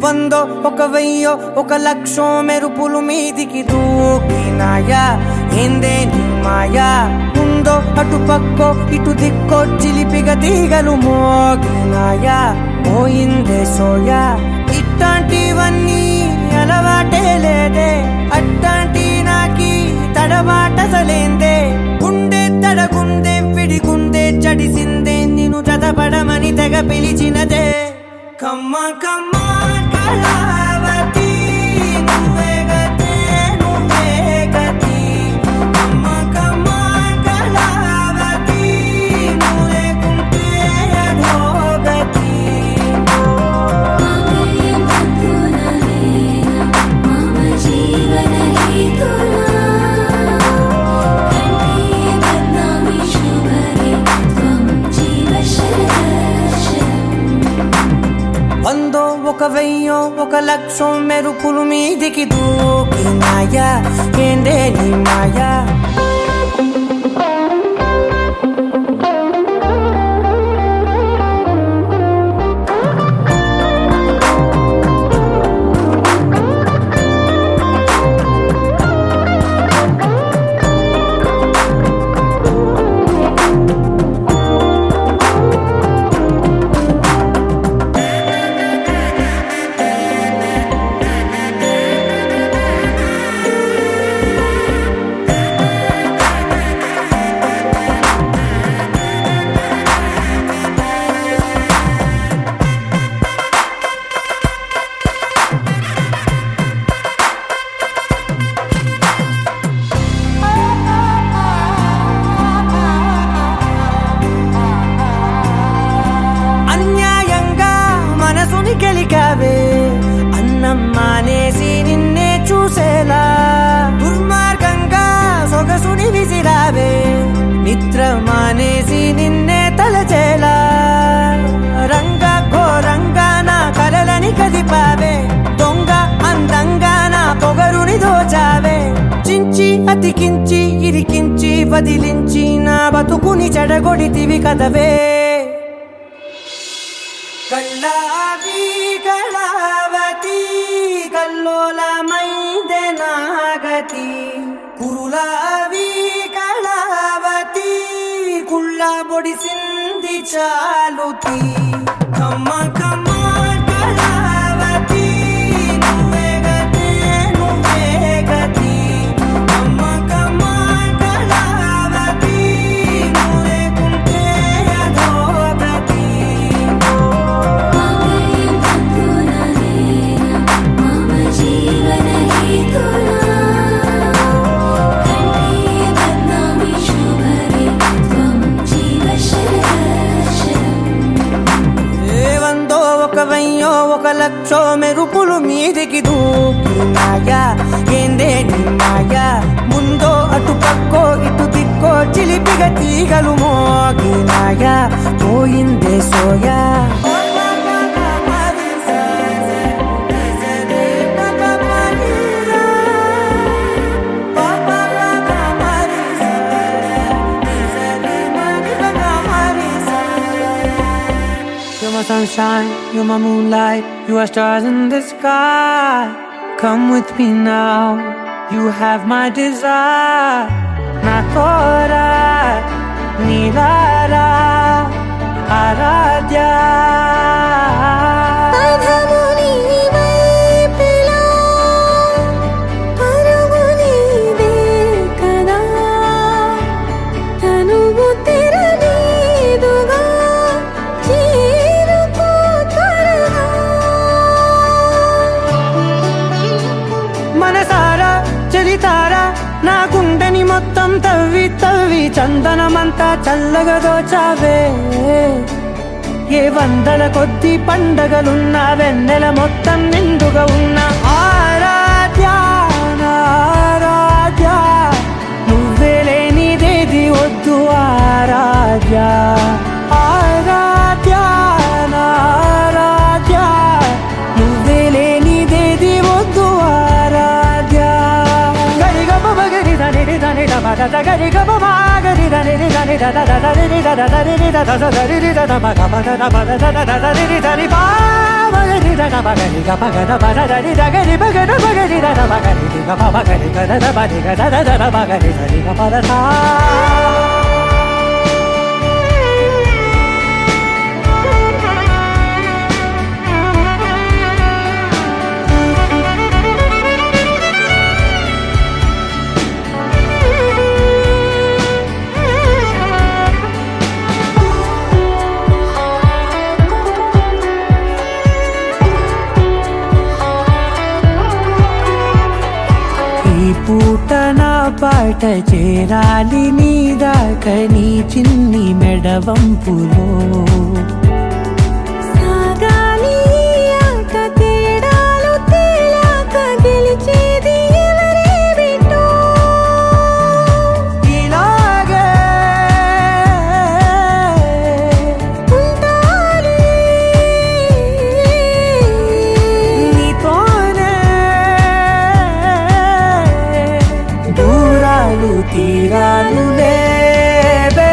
వందో ఒక వెయ్యో ఒక లక్షో మెరుపులు మీదికి దూకినాయా ఏందే నీ మాయా ఉందో అటు పక్కో ఇటు దిక్కో చిలిపిగా తీగలు మోగినాయా పోయిందే సోయా ఇట్లాంటివన్నీ అలవాటే లేదే అట్లాంటి నాకి తడబాటసలేందే గుండె తడగుందే విడిగుందే చడిసిందే నిన్ను చదపడమని తెగ పిలిచినదే కమ్మ కమ్మ కళావతి నువ్వే గతే నువ్వే గతి కమ్మ కమ్మ కళావతి నువ్వు లేకుంటే అధోగతి వందో ఒక వెయ్యో ఒక లక్షో మెరుపులు మీదికి దూకినాయా ఏందే నీ మాయా గెలికావే అన్నం మానేసి నిన్నే చూసేలా దుర్మార్గంగా సొగసుని విసిరావే నిద్ర మానేసి నిన్నే తలచేలా రంగా ఘోరంగా నా కలలని కదిపావే దొంగ అందంగా నా పొగరుని దోచావే చించి అతికించి ఇరికించి వదిలించి నా బతుకుని చెడగొడితివి కదవే కళ్ళావి కళావతి కల్లోలమైందే నాగతి కురులావి కళావతి కుళ్ళ బొడిసింది చాలుతి కమ్మ కమ్మ కళావతి నువ్వే గతే నువ్వే గతి కమ్మ కమ్మ కళావతి నువ్వు లేకుంటే అధోగతి వెయ్యో ఒక లక్షో మెరుపులు మీదికి దూకినాయా ఏందే నీ మాయా ముందో అటు పక్కో ఇటు దిక్కో చిలిపిగా తీగలు మోగినాయా పోయిందే soya You're my sunshine, you're my moonlight, you are stars in the sky. Come with me now, you have my desire. Na tora, nilara, aradhya. చలితారా నా గుండెని మొత్తం తవ్వి తవ్వి చందనమంతా చల్లగా దోచావే ఏ వందల కొద్ది పండగలున్నా వెన్నెల మొత్తం నిండుగా ఉన్న ఆరాధ్య ఆరాధ్య నువ్వే లేనిదేది వద్దు ఆరాధ్య ఆరాధ్య ఆరాధ్య నువ్వే లేనిదేది వద్దు ఆరాధ్య గరిగ బగరి దని పూట నా పాట చేరాలి నీ దాకా నీ చిన్ని మెడవంపులో సాగాలి ఆట తేడాలు తేలాక గెలిచేది ఎవరే బిడ్డో ఇలాగే ఉంటాలి నీతోనే దూరాలు తీరాలు లేవే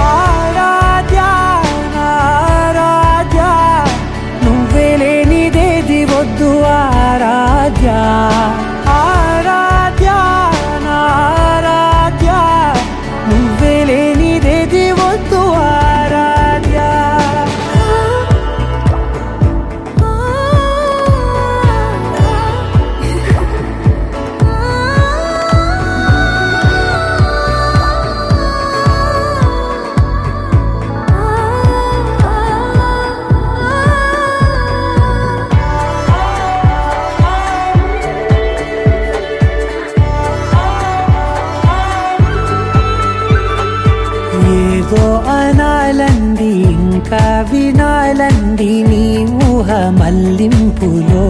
ఆరాధ్యా ఆరాధ్యా నువ్వే లేనిదేది వద్దు ఆరాధ్యా ఆరాధ్యా ఆరాధ్యా నువ్వే లేనిదేది వద్దు ఆరాధ్యా ఏదో అనాలంది ఇంకా వినాలంది నీ ఊహ మల్లింపులో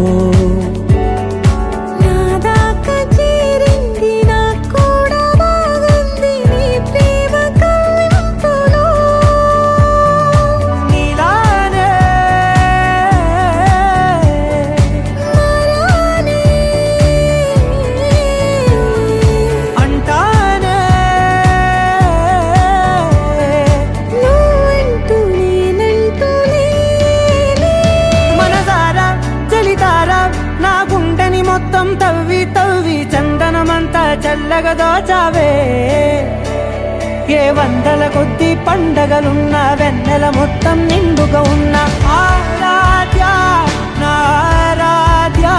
నా దాకా చేరింది నాకు కూడా బాగుంది నీ ప్రేమ కవ్వింపులో నీలానే మరానే అంటానే నువ్వంటూ నేనంటూ లేనే మనసారా చలితారా నా గుండెని మొత్తం తవ్వి తవ్వి చందనమంతా చల్లగా దోచావే ఏ వందల కొద్ది పండగలున్న వెన్నెల మొత్తం నిండుగా ఉన్న ఆరాధ్యా నా ఆరాధ్యా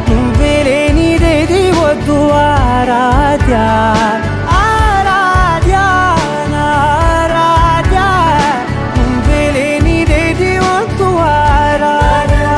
నువ్వే లేనిదేది వద్దు ఆరాధ్యా ఆరాధ్యా నా ఆరాధ్యా నువ్వే లేనిదేది వద్దు ఆరాధ్యా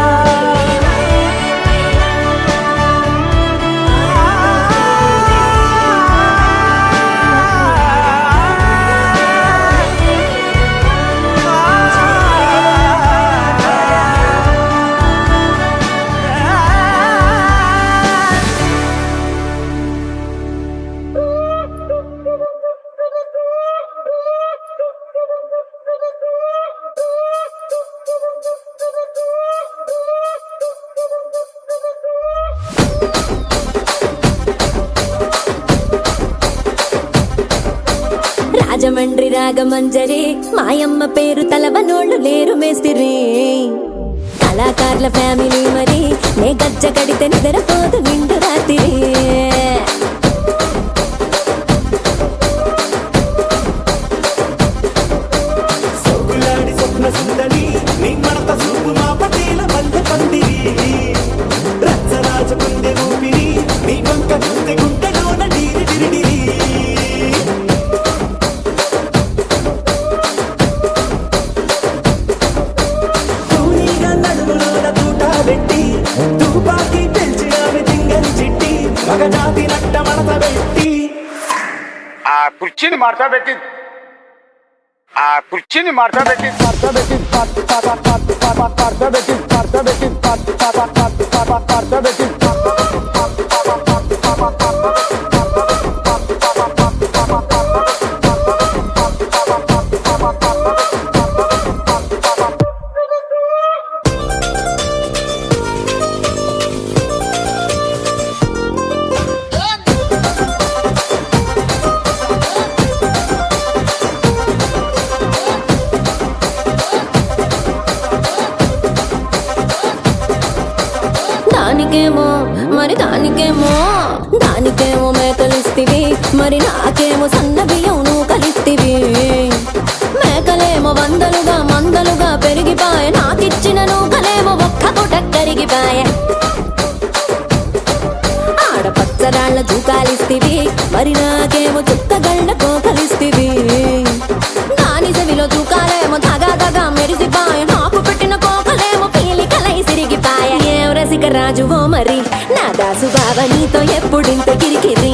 రాజమండ్రి రాగమంజరి మాయమ్మ పేరు తలవనోళ్ళు లేరు మేస్తిరి కళాకారుల ఫ్యామిలీ మరి నే గజ్జ కడితే నిద్రపోదు నిండు రాత్రి సొగ్గులాడి స్వప్న సుందరి నీ మడత చూపు మా పటేల మల్లె పందిరి రచ్చరాజ కుందె ఊపిరి నీ వంక గుండె గుండెలోన డీరి డిరిడిరి తూనీగా నడుములోన తూట పెట్టి తుపాకి పెంచి ఆమె తింగని చిట్టి మగజాతి నట్ట మడత పెట్టి ఆ కుర్చీని మార్చా పెట్టి దానికేమో మరి దానికేమో మేకలిస్తివి, మరి నాకేమో సన్న బియ్యం నువ్వు కలిస్తివి. మేకలేమో మందలుగా పెరిగిపాయ, నాకిచ్చిన నూకలేమో ఒక్క పూట కరిగిపాయ. ఆడపచ్చరాళ్ళ జూకాలిస్తివి, మరి నాకేమో చుక్కగళ్ళ కోకలిస్తివి. దాని చెవిలో జూకాలేమో తగా మెరిసిపాయ, నాకు పెట్టిన కోకలేమో పీలికలై సిరిగిపాయ. ఏం రసిక రాజువో మరి నా దాసు బావ నీతో ఎప్పుడింత కిరికిరి.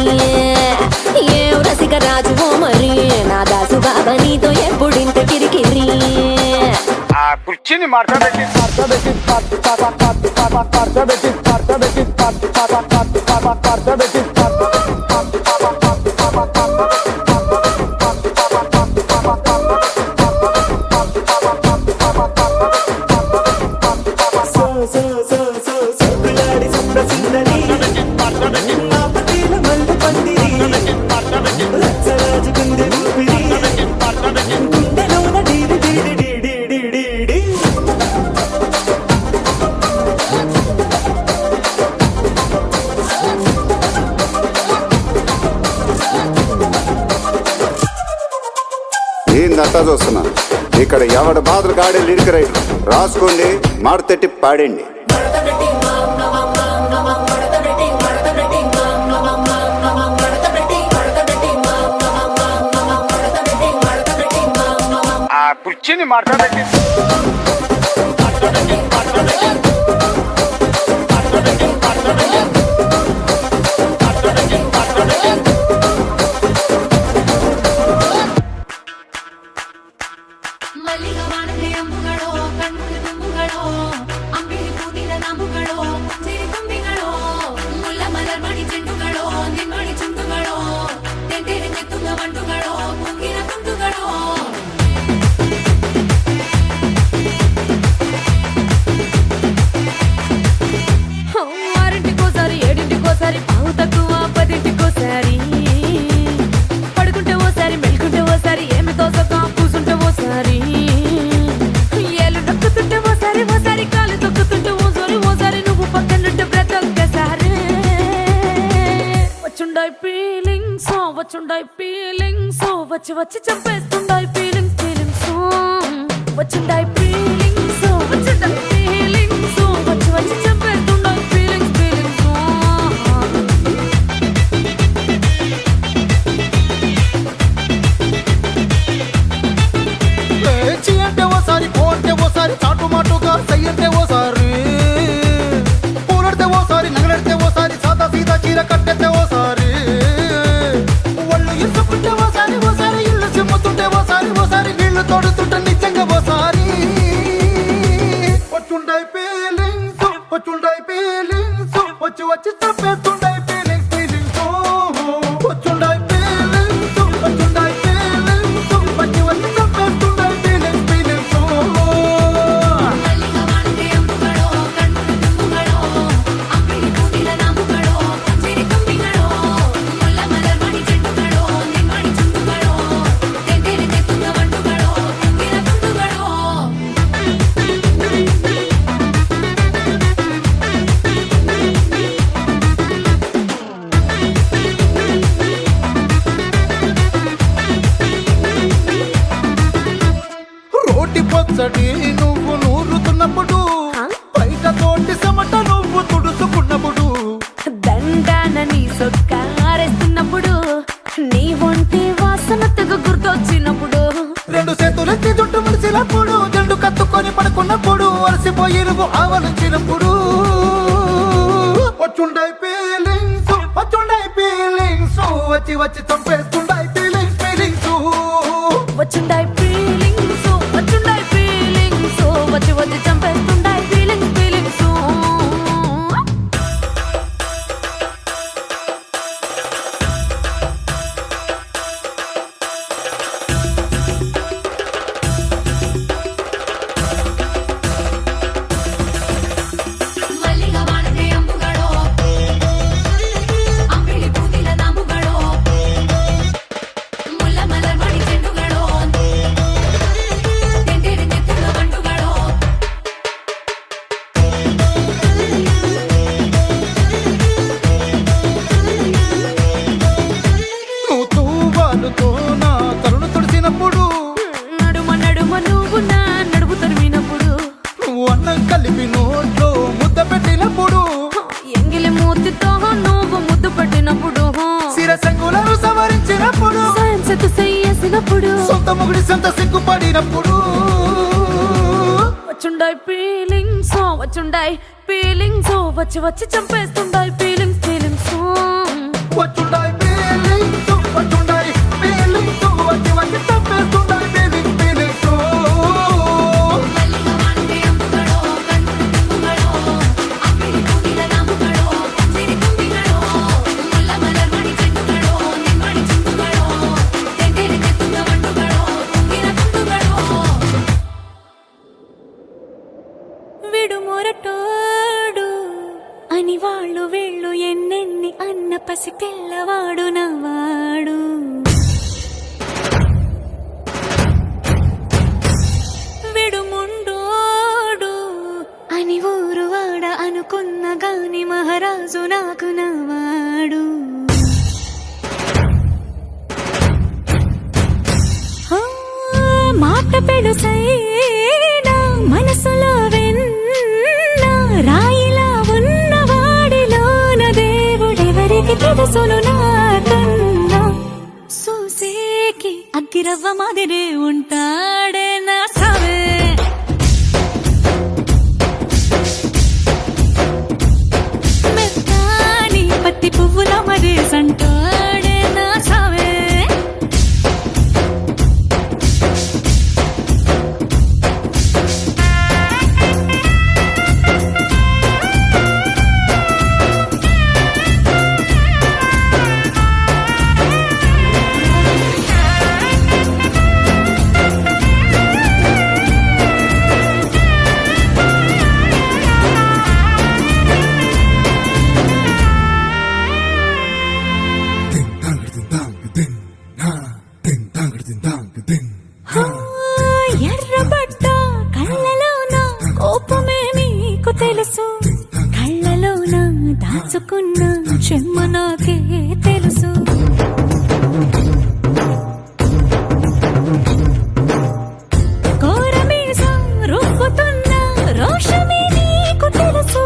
ఏం రసిక రాజువో మరి నా దాసు బావ నీతో ఎప్పుడింత కిరికిరి. ఆ కుర్చీని మార్చబెట్టి సోకులాడి స్వప్న సుందరి మా పటేల మల్లె పందిరి. రచ్చరాజు గుండె ఊపిరి, గుండెలోన డీడి డీడి డీడి డీడి డీ. ఏందంతా చూస్తున్నా ఇక్కడ ఎవడ బాధలు గాడే లిరిక్ రైటర్ రాసుకోండి, మాడతెట్టి పాడండి. ఆ కుర్చీని మార్చబెట్టి ಅಂಬುಗಳೋ ಕಣ್ಮುಳಿ ತುಂಬುಗಳೋ ಅಂಬಿಳಿ ಕೂದಿದ ನಂಬುಗಳೋ ಸಿರಿ ತುಂಬಿಗಳೋ ಮುಲ್ಲ ಮಲರ್ ಮಣಿ ಚೆಂಡುಗಳೋ ನಿಮ್ಮಣಿ ಚುಂಡುಗಳೋ ತೆಂಟೆರೆ ನೆತ್ತುಂಗ ಮಂಡುಗಳೋ ಕುಂಗಿನ ತುಂಡುಗಳೋ. ఆరింటికోసారి ఏడింటికోసారి పావు తక్కువ 10ంటికోసారి పడుకుంటే ఓసారి మెలుకుంటే ఓసారి ఏమి తోసగా కూసుంటే ఓసారి ఏళ్ళు నొక్కుతుంటే ఓసారి కాలు తొక్కుతుంటే ఓసారి నువ్వు పక్కనుంటే బ్రతొక్కసారి. వచ్చుండాయి ఫీలింగ్స్ వచ్చి చంపేస్తుండాయి ఫీలింగ్స్ వచ్చుండాయి ఫీలింగ్స్ వచ్చి చంపేస్తుండాయి ఫీలింగ్స్. చీ అంటే ఓసారి పో అంటే ఓసారి చాటు మాటుగా సై అంటే ఓసారి పూలడితే ఓసారి నగలడితే ఓసారి సాదా సీదా చీర కట్టెత్తే ఓసారి ఒళ్ళు ఇసుకుంటే ఓసారి ఇల్లు చిమ్ముతుంటే ఓసారి నీళ్లు తోడుతుంటే నిజంగా ఓసారి. వచ్చుండాయి ఫీలింగ్స్ వచ్చి తప్పేస్తుండాయి ఫీలింగ్స్ వచ్చుండాయి ఫీలింగ్స్ వచ్చి తప్పేస్తుండాయి ఫీలింగ్స్. మల్లిగా వాడితే అంబుಗಳೋ కಣ್ముಳಿ ತುಂಬುಗಳೋ ಅಂಬಿಳಿ ಕೂದಿದ ನಂಬುಗಳೋ ಸಿರಿ ತುಂಬಿಗಳೋ ಮುಲ್ಲ ಮಲರ್ ಮಣಿ ಚೆಂಡುಗಳೋ ನಿಮ್ಮಣಿ ಚುಂಡುಗಳೋ ತೆಂಟೆರೆ ನೆತ್ತುಂಗ ಮಂಡುಗಳೋ ಕುಂಗಿನ ತುಂಡುಗಳೋ. రోటి పచ్చడి నువ్వు నూరుతున్నప్పుడు బయట తోటి సమట నువ్వు తుడుచుకున్నప్పుడు దండానని సొక్కారేస్తున్నప్పుడు నీ ఒంటి వాసన తెగ గుర్తొచ్చినప్పుడు రెండు చేతులెత్తి జుట్టు ముడిచినప్పుడు జండు కత్తుకొని పడుకున్నప్పుడు అలసిపోయి నువ్వు ఆవలించినప్పుడు వచ్చుండాయి ఫీలింగ్స్ వచ్చి చంపేస్తుండాయి ఫీలింగ్స్. వచ్చుండాయి ఫీలింగ్స్ వచ్చి చంపేస్తుండాయి ఫీలింగ్స్. మల్లిగా వాడితే అంబుಗಳೋ ಅಂಬಿಳಿ ಕೂದಿದ ನಂಬುಗಳೋ నోట్లో ముద్ద పెట్టినప్పుడు ఎంగిలి మూతితో నువ్వు ముద్దు పెట్టినప్పుడు శిరసంగులను సవరించినప్పుడు సైన్సెత్ చేసినప్పుడు సొంత ముగుడి సొంత సిగ్గుపడినప్పుడు వచ్చుండాయి ఫీలింగ్స్ ఫీలింగ్స్ వచ్చి వచ్చి చంపేస్తుండాయి ఫీలింగ్స్ వచ్చుండాయి feelings, వచ్చుండాయి feelings, వచ్చి వచ్చి తప్పేస్తుండాయి feelings. మల్లిగ వాడితే అమ్ముకడో కన్నుగడో అప్పిడి పూనిల నాముకడో పందిరి కుంభిగడో ముల్ల మలర్మణి చెట్టుగడో నిమ్మడి చుట్టుగడో తెంటేరి తెత్తుంగ వండుగడో తుంగిన తుండుగడో విడు మొరటోడు అని వాళ్ళు వీళ్ళు ఎన్నెన్ని అన్న పసి పిల్లవాడు నవ్వాడు విడు ముండోడు అని ఊరు వాడ అనుకున్న గాని మహారాజు నాకు నవ్వాడు ఆ, మాట పెడుసైనా మనసులో వెన్న రాయిలా ఉన్నవాడిలోన దేవుడెవరికి తెలుసును నాకన్నా సూసేకి అగ్గిరవ్వ మాదిరి ఉంటాడే నా సావే మెత్తాని పత్తి పువ్వుల మరి సంటాడే నా సావే ఎర్రబడ్డ కళ్ళలోన కోపమే నీకు తెలుసు కళ్ళలోన దాచుకున్న చెమ్మ నాకే తెలుసు కోరమీసం రుబ్బుతున్న రోషమే నీకు తెలుసు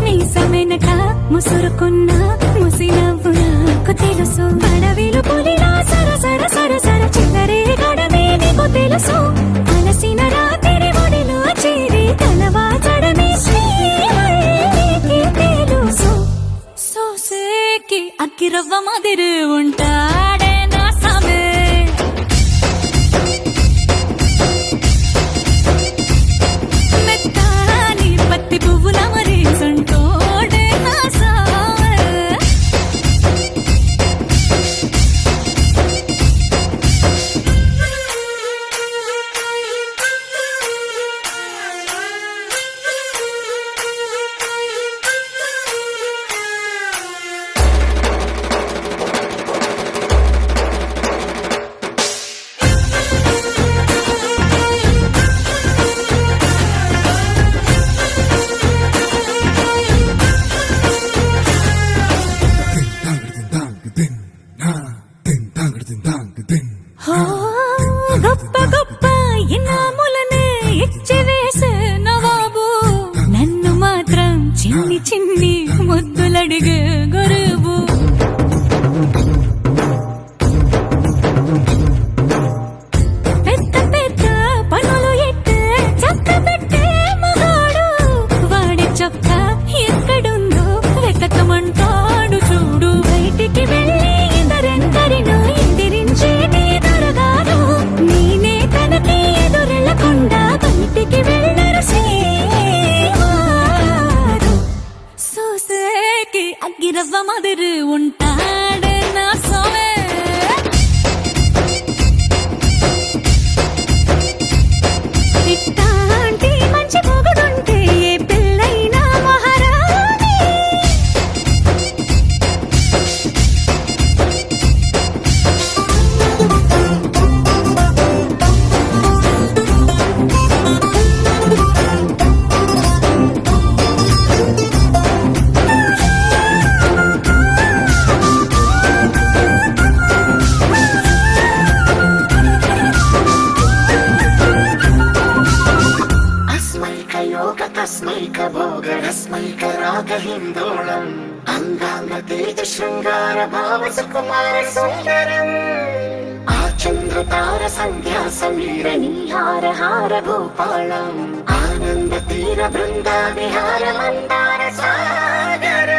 మీసమెనక ముసురుకున్న ముసినవ్వు నాకు తెలుసు అడవిలు పులిలా సరసర సరసర చిల్లరే గడమే నీకు తెలుసు అలసిన రాత్రి ఒడిలో చేరి తలవాచడమే శ్రీకి తెలుసు సోసేకి అగ్గిరవ్వ మాదిరి ఉంటాడే నా సమే మెత్తాని పత్తి పువ్వుల మరి సంటోడే నా సావే గొప్ప గొప్ప ఇనాములనే ఇచ్చి వేసే నవాబు నన్ను మాత్రం చిన్ని చిన్ని ముద్దులడిగే గురువు పెద్ద పెద్ద పనులు ఎట్టే చక్క పెట్టే మగాడు వాడి చొక్క ఎక్కడుందో వెతకమంటాడు చూడు బయటికి వెళ్ళి ఇద్దరెందరినో ఎదిరించేటి దొరగారు నేనే తనకి ఎదురెళ్ళకుండా బయటికి వెళ్ళరు శ్రీవారు సోసేకి అగ్గిర रस्मैकरागहिन्दोळम् अङ्गाङ्गतेज शृङ्गार भाव सुकुमार सुन्दरम् आचन्द्रतार सन्ध्या समीर नीहार हार भूपालम् आनन्द तीर बृन्दा विहार मन्दार सागर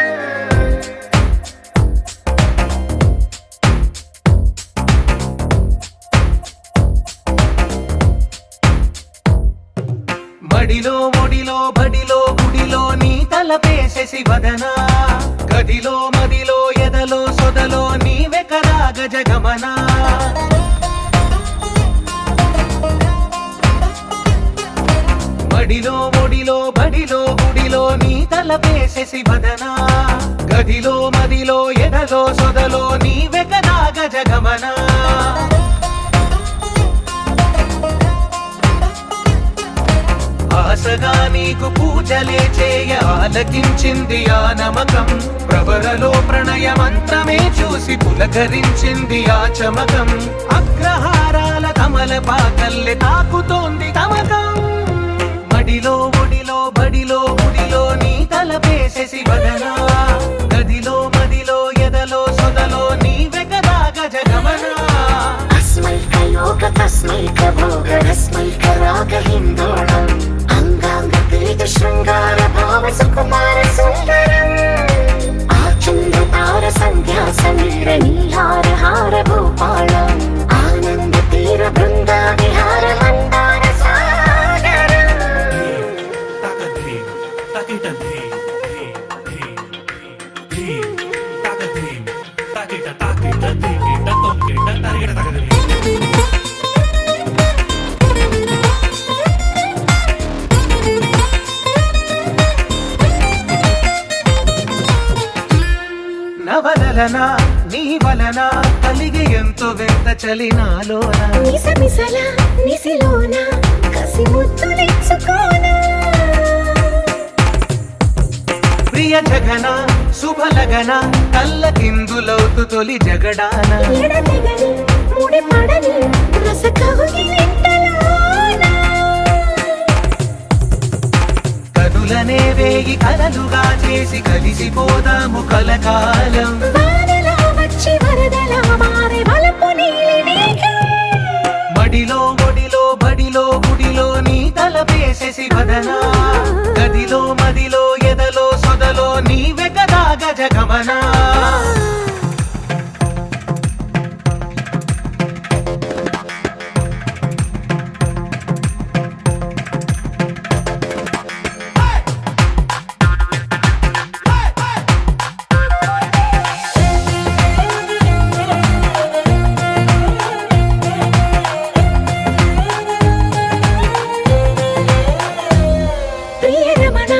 మడిలో ఒడిలో బడిలో గుడిలో నీ తలపేసేసి వదనా గదిలో మదిలో ఎదలో సొదలో నీవే కదా గజగమనా మడిలో ఒడిలో బడిలో గుడిలో నీ తలపేసేసి వదనా గదిలో మదిలో ఎదలో సొదలో నీవే కదా గజగమనా ఆశగా నీకు పూజలే చేయ ఆలకించింది ఆ నమకం ప్రవరలో ప్రణయ మంత్రమే చూసి పులకరించింది ఆ చమకం అగ్రహారాల కమల పాకల్లె తాకుతోంది తమకం మడిలో ఒడిలో బడిలో గుడిలో నీ తలపేసేసి వదనా గదిలో మదిలో ఎదలో సొదలో నీవే కదా గజగమనా अस्मैकयोग तस्मैक भोग रस्मैकरागहिन्दोळम् अङ्गाङ्गतेज शृङ्गार भाव सुकुमार सुन्दरम् आचन्द्रतार सन्ध्या समीर नीहार हार भूपालम् आनन्द तीर बृन्दा विहार मन्दार सागर నవలన నీ వలన కలిగి ఎంతో వెంత చలినాలోన నిసమిసల నిసిలోన కసి ముద్దులిచ్చుకోన ప్రియ జగన శుభలగన కళ్ళకిందులవుతు తొలి జగడాన ఎడతెగని ముడి పడని రస కౌగిలింతలోన కనులనే వేగి కలలుగా చేసి కలిసిపోదాము కలకాలం వానలా వచ్చి వరదలా మారే వలపు నీలి మేఘం మడిలో ఒడిలో బడిలో గుడిలో నీ తలపేసేసి వదనా గదిలో మదిలో ఎదలో సొదలో నీవే కదా గజగమనా ప్రియరమణ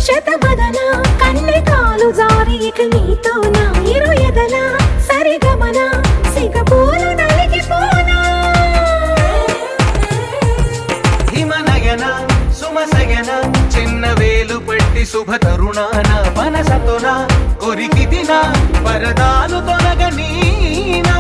శతబదన కన్నె కాలు జారి ఇక నీతో నా ఇరు ఎదల సరిగమన సిగపూలు నలిగిపోనా హిమనయన సుమసయన చిన్న వేలు పట్టి శుభ తరుణాన మనసతోన కొరికి దిన పరదాలు తొలగనీనా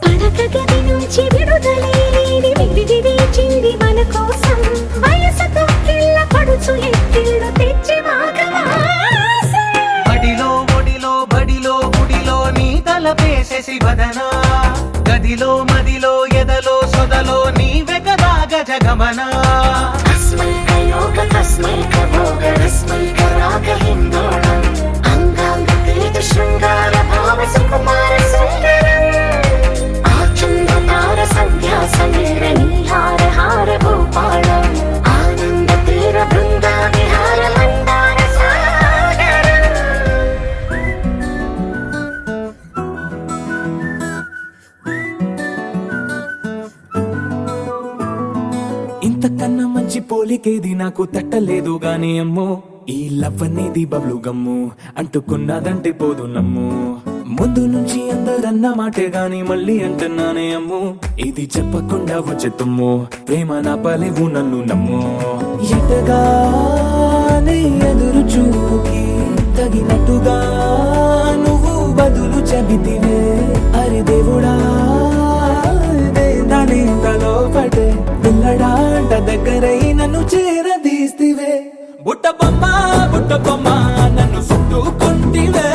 పడక గది నుంచి విడుదలేని విడిది వేచింది మన కోసం వయసుతో కిల్ల పడుచు ఎత్తిళ్ళు తెచ్చి మాగవాసం మడిలో ఒడిలో బడిలో గుడిలో నీ తలపేసేసి వదనా గదిలో మదిలో ఎదలో సొదలో నీవే కదా గజగమనా अस्मैकयोग तस्मैक भोग रस्मैकरागहिन्दोळम् अङ्गाङ्गतेज शृङ्गार भाव सुकुमार सुन्दरम् आचन्द्रतार सन्ध्या समीर नीहार हार भूपालम् आनन्द तीर बृन्दा विहार मन्दार सागर ఇంతకన్నా మంచి పోలికేది నాకు తట్టలేదు గాని అమ్మో ఈ లవ్ అనేది బబ్లు గమ్ము అంటుకున్నదంటే పోదు నమ్ము ముందు నుంచి అందరన్న మాటే గాని మళ్ళీ అంటున్నానే అమ్ము ఇది చెప్పకుండా వచ్చే తుమ్ము ప్రేమ నా పలేవు నన్ను నమ్ము ఎటగానే ఎదురు చూపుకి తగినట్టుగా నువ్వు బదులు చెబితివే అరే దేవుడా దాని తలో పడే పిల్లడాంట దగ్గరై నన్ను చేరదీస్తివే బుట్ట బొమ్మ నన్ను చుట్టుకుంటివే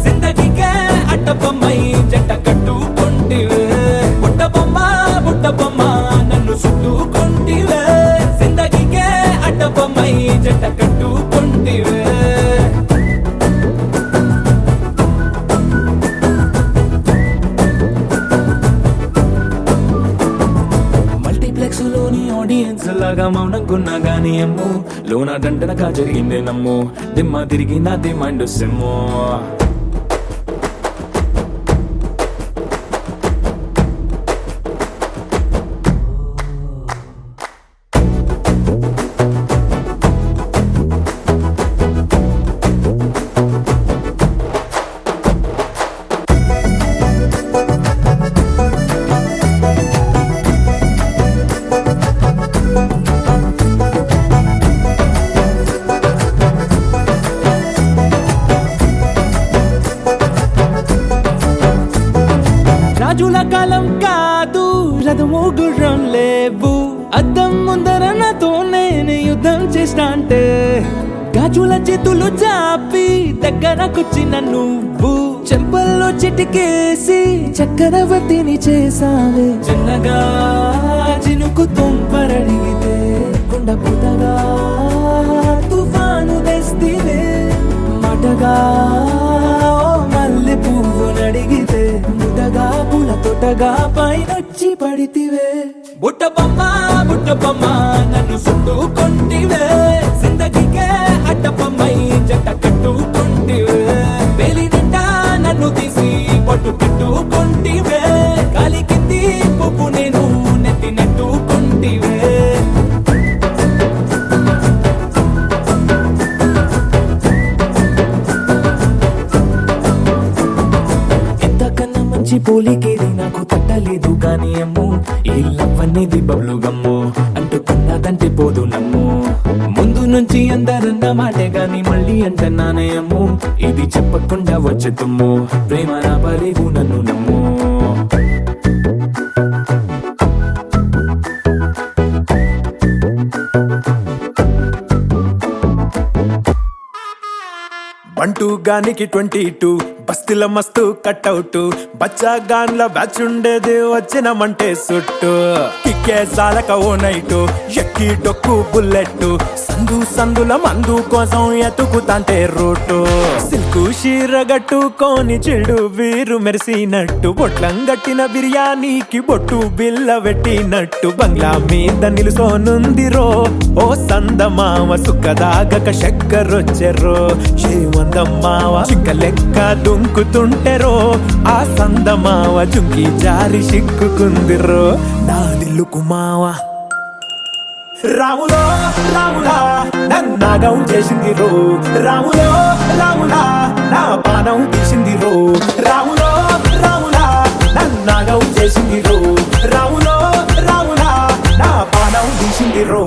జిందగీకే అట్ట బొమ్మై జంట కట్టుకుంటివే బుట్ట బొమ్మ నన్ను చుట్టుకుంటివే జిందగీకే అట్ట బొమ్మై జంట కట్టుకుంటివే మల్టీప్లెక్స్ లోని ఆడియన్స్ లాగా మౌనంకున్నా గానీ అమ్ము లోన దండనగా జరిగిందే నమ్ము దిమ్మ తిరిగి నాది మైండ్ సిమ్ము రాజుల కాలం కాదు రథము గుర్రం లేవు అద్దం ముందర నాతో నేను యుద్ధం చేస్తా అంటే గాజుల చేతులు చాపి దగ్గరకొచ్చిన నువ్వు చెంపల్లో చిటికేసి చక్రవర్తిని చేసావే చిన్నగా చినుకు తుంపరడిగితే కుండ పుటగా తుఫాను తెస్తివే మాటగా మల్లె పువ్వు నడిగితే ముదగా పూల తోటగా పైనొచ్చి పడితివే బుట్ట బొమ్మ నన్ను చుట్టుకుంటివే జిందగీకే అట్ట బొమ్మై జంట కట్టుకుంటివే వేలి నిండా నన్ను తీసి పట్టు కట్టుకుంటివే కాలి కింది పువ్వు నేను నెత్తి నెట్టుకుంటివే మంచి పోలికేది నాకు తట్టలేదు కానీ అమ్ము ఈ లవ్ అనేది బబ్లు గమ్ము అంటుకున్నదంటే పోదు నమ్ము ముందు నుంచి అందరన్న మాటే గాని మళ్ళీ అంటున్నానే అమ్ము ఇది చెప్పకుండా వచ్చే తుమ్ము ప్రేమ నా పరేవు నన్ను నమ్ము బంటూ గానికి 22 బస్తిల మస్తు కట్అవుట్ బచ్చా గాన్ల బ్యాచ్ ఉండేది వచ్చినమంటే సుట్టు కిక్కే సాలక ఓ నైటు ఎక్కి డొక్కు బుల్లెట్ సందుల మందు కోసం ఎతుకుతాంటే రూటు సిల్కు షీర గట్టుకోని చెడు వీరు మెరిసినట్టు బొట్లం గట్టిన బిర్యానీకి బొట్టు బిల్ల పెట్టినట్టు బంగ్లా మీద నిలుసోనుందిరో ఓ సందమావ సుఖదాగక చక్కరొచ్చెరో శ్రీమందమ్మావ చిక్క లెక్క దుంకుతుంటెరో ఆ సందమావ చుంకి జారి సిక్కుకుందిరో నా దిల్లుకు మావా రాములో రాములా నన్నాగం చేసింది రో రాములో రాములా నా పానం తీసింది రో రాములో రాములా నన్నాగం చేసింది రో రాములో రాములా నా పానం తీసింది రో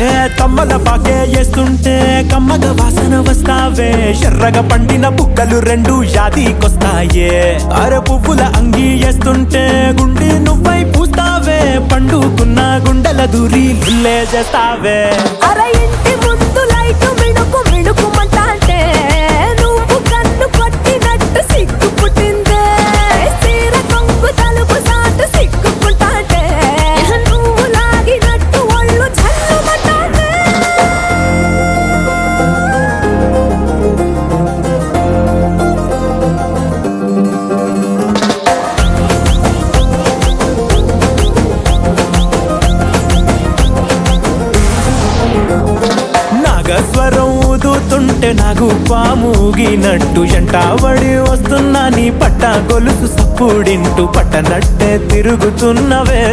ఏ తమ్మల పాకే వేస్తుంటే కమ్మగ వాసన వస్తావే ఎర్రగా పండిన బుక్కలు రెండు యాదికొస్తాయే అరే పువ్వుల అంగి వేస్తుంటే గుండె నువ్వై పూస్తావే పండుకున్న గుండెల దూరి లుల్లే చేస్తావే అరే ఇంటి ముందు లైట్ మిణుకు మిణుకుమంటే నువ్వు కన్ను కొట్టినట్టు సిగ్గు పుట్టిందే చీర కొంగు తలుపు సాటు సిగ్గుకుంటాంటే నువ్వు లాగినట్టు ఒళ్ళు జల్లుమంటాంటే నాగస్వరం ఊదుతుంటే నాకు పాముగినట్టు ఎంటావడి వస్తున్నా నీ పట్ట గొలుసు సప్పుడింటూ పట్టనట్టే తిరుగుతున్నవే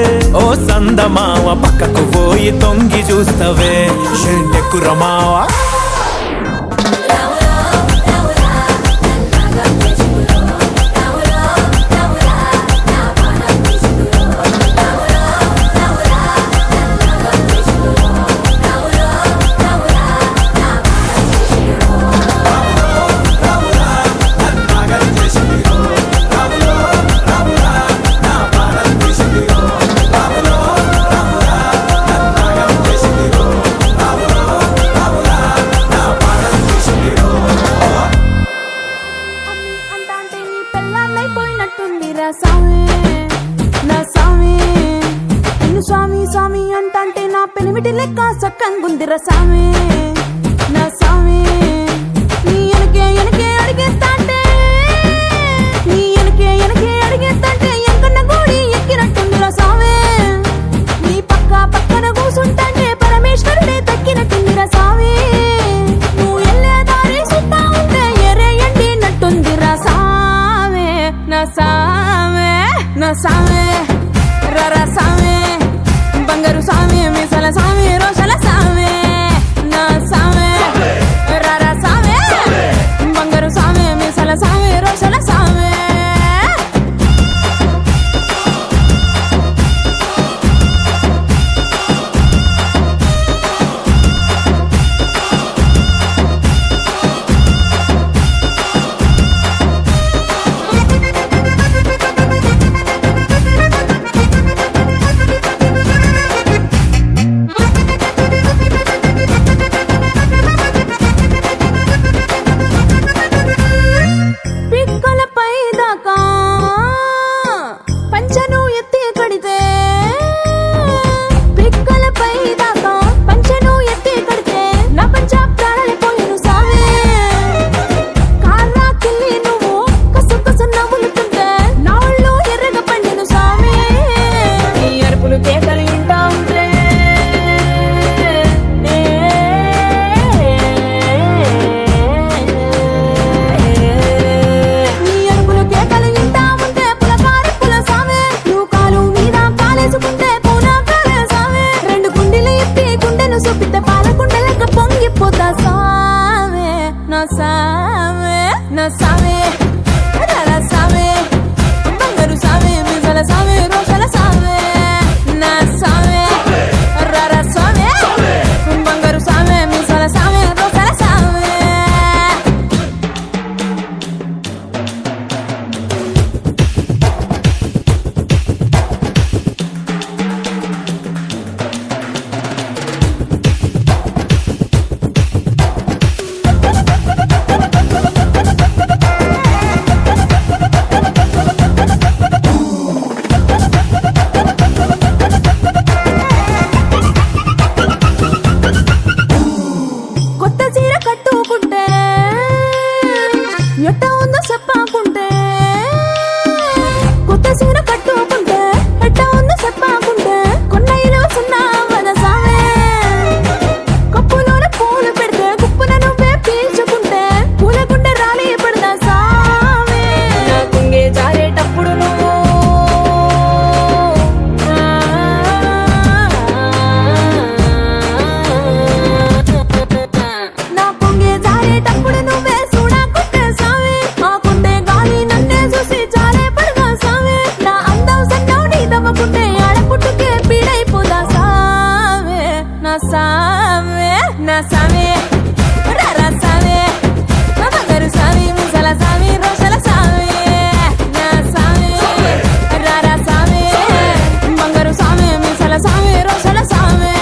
ఓ సందమావ పక్కకు పోయి తొంగి చూస్తవే ఎంటెక్కురమావా అంటాంటే నీ పెళ్ళాన్నైపోయినట్టుందిరా సామి నా సామి నిన్ను స్వామి స్వామి అంటాంటే నా పెనిమిటి లెక్క సక్కంగుందిరా సామి నా సామి నీ ఎనకే అడిగేస్తాంటే నీ ఎనకే అడిగేస్తాంటే ఎంకన్న గోడి ఎక్కినట్టుందిరా సామి నీ పక్కన కూసుంటాంటే పరమేశ్వరుడే తక్కినట్టుందిరా సామి నువ్వు ఎల్లే దారి సుత్తా ఉంటే ఎరే ఎండినట్టుందిరా సామే నా సామే నా సామే రర సామే బంగారు సామే మీసల సామే రోషల సామే నా సామే రర సామే బంగారు సామే మీసల సామే రోషల సామే పిక్కలపై దాకా పంచను ఎత్తి కడితే పిక్కలపై దాకా పంచను ఎత్తి కడితే నా పంచ ప్రాణాలైపోయాను సామే కారాకిల్లి నువ్వు కస నవ్వులుతుంటే నా ఒళ్ళు ఎర్రగా పండిను సామే నీ అరుపులు కేకలు వింటా ఉంటే నీ అరుపులు కేకలు వింటా ఉంటే పులకారి పుల సామే నువ్వు కాలు మీద కాలేసుకుంటే పూనా కాలే సామే రెండు గుండెలు ఎత్తి గుండెను చూపితే పాల గుండెలక పొంగిపోతా సామే నా సామే నా సామే రర సామే బంగారు సామే మీసల సామే రోషల సామే నా సామే రర సామే బంగారు సామే మీసల సామే రోషల సామే కొత్త చీర కట్టుకుంటే ఎట్ట ఉందో చెప్పాకుంటే కొత్త చీర కట్టుకుంటే ఎట్ట ఉందో చెప్పాకుంటే కొన్న ఇరవ సున్నా వద సామే కప్పులోన పూలు పెడితే కుప్పున నువ్వే పీల్చుకుంటే పూల గుండె రాలి పడదా సామే నా కుంగే జారేటప్పుడు నువ్వు నా కుంగే జారేటప్పుడు నువ్వే చూడకుంటే సామే ఆ కుండే గాలి నన్నే చూసి జారే పడదా సామే నా అందం సన్నవు నీ దవ్వకుంటే ఆడపుట్టుకే పీడైపోదా సామే నా సామే సామి రారా సామి నా బంగారు సామి ముసల సామి రోషల సామి నా సామి రారా సామి బంగారు సామి ముసల సామి రోషల సామి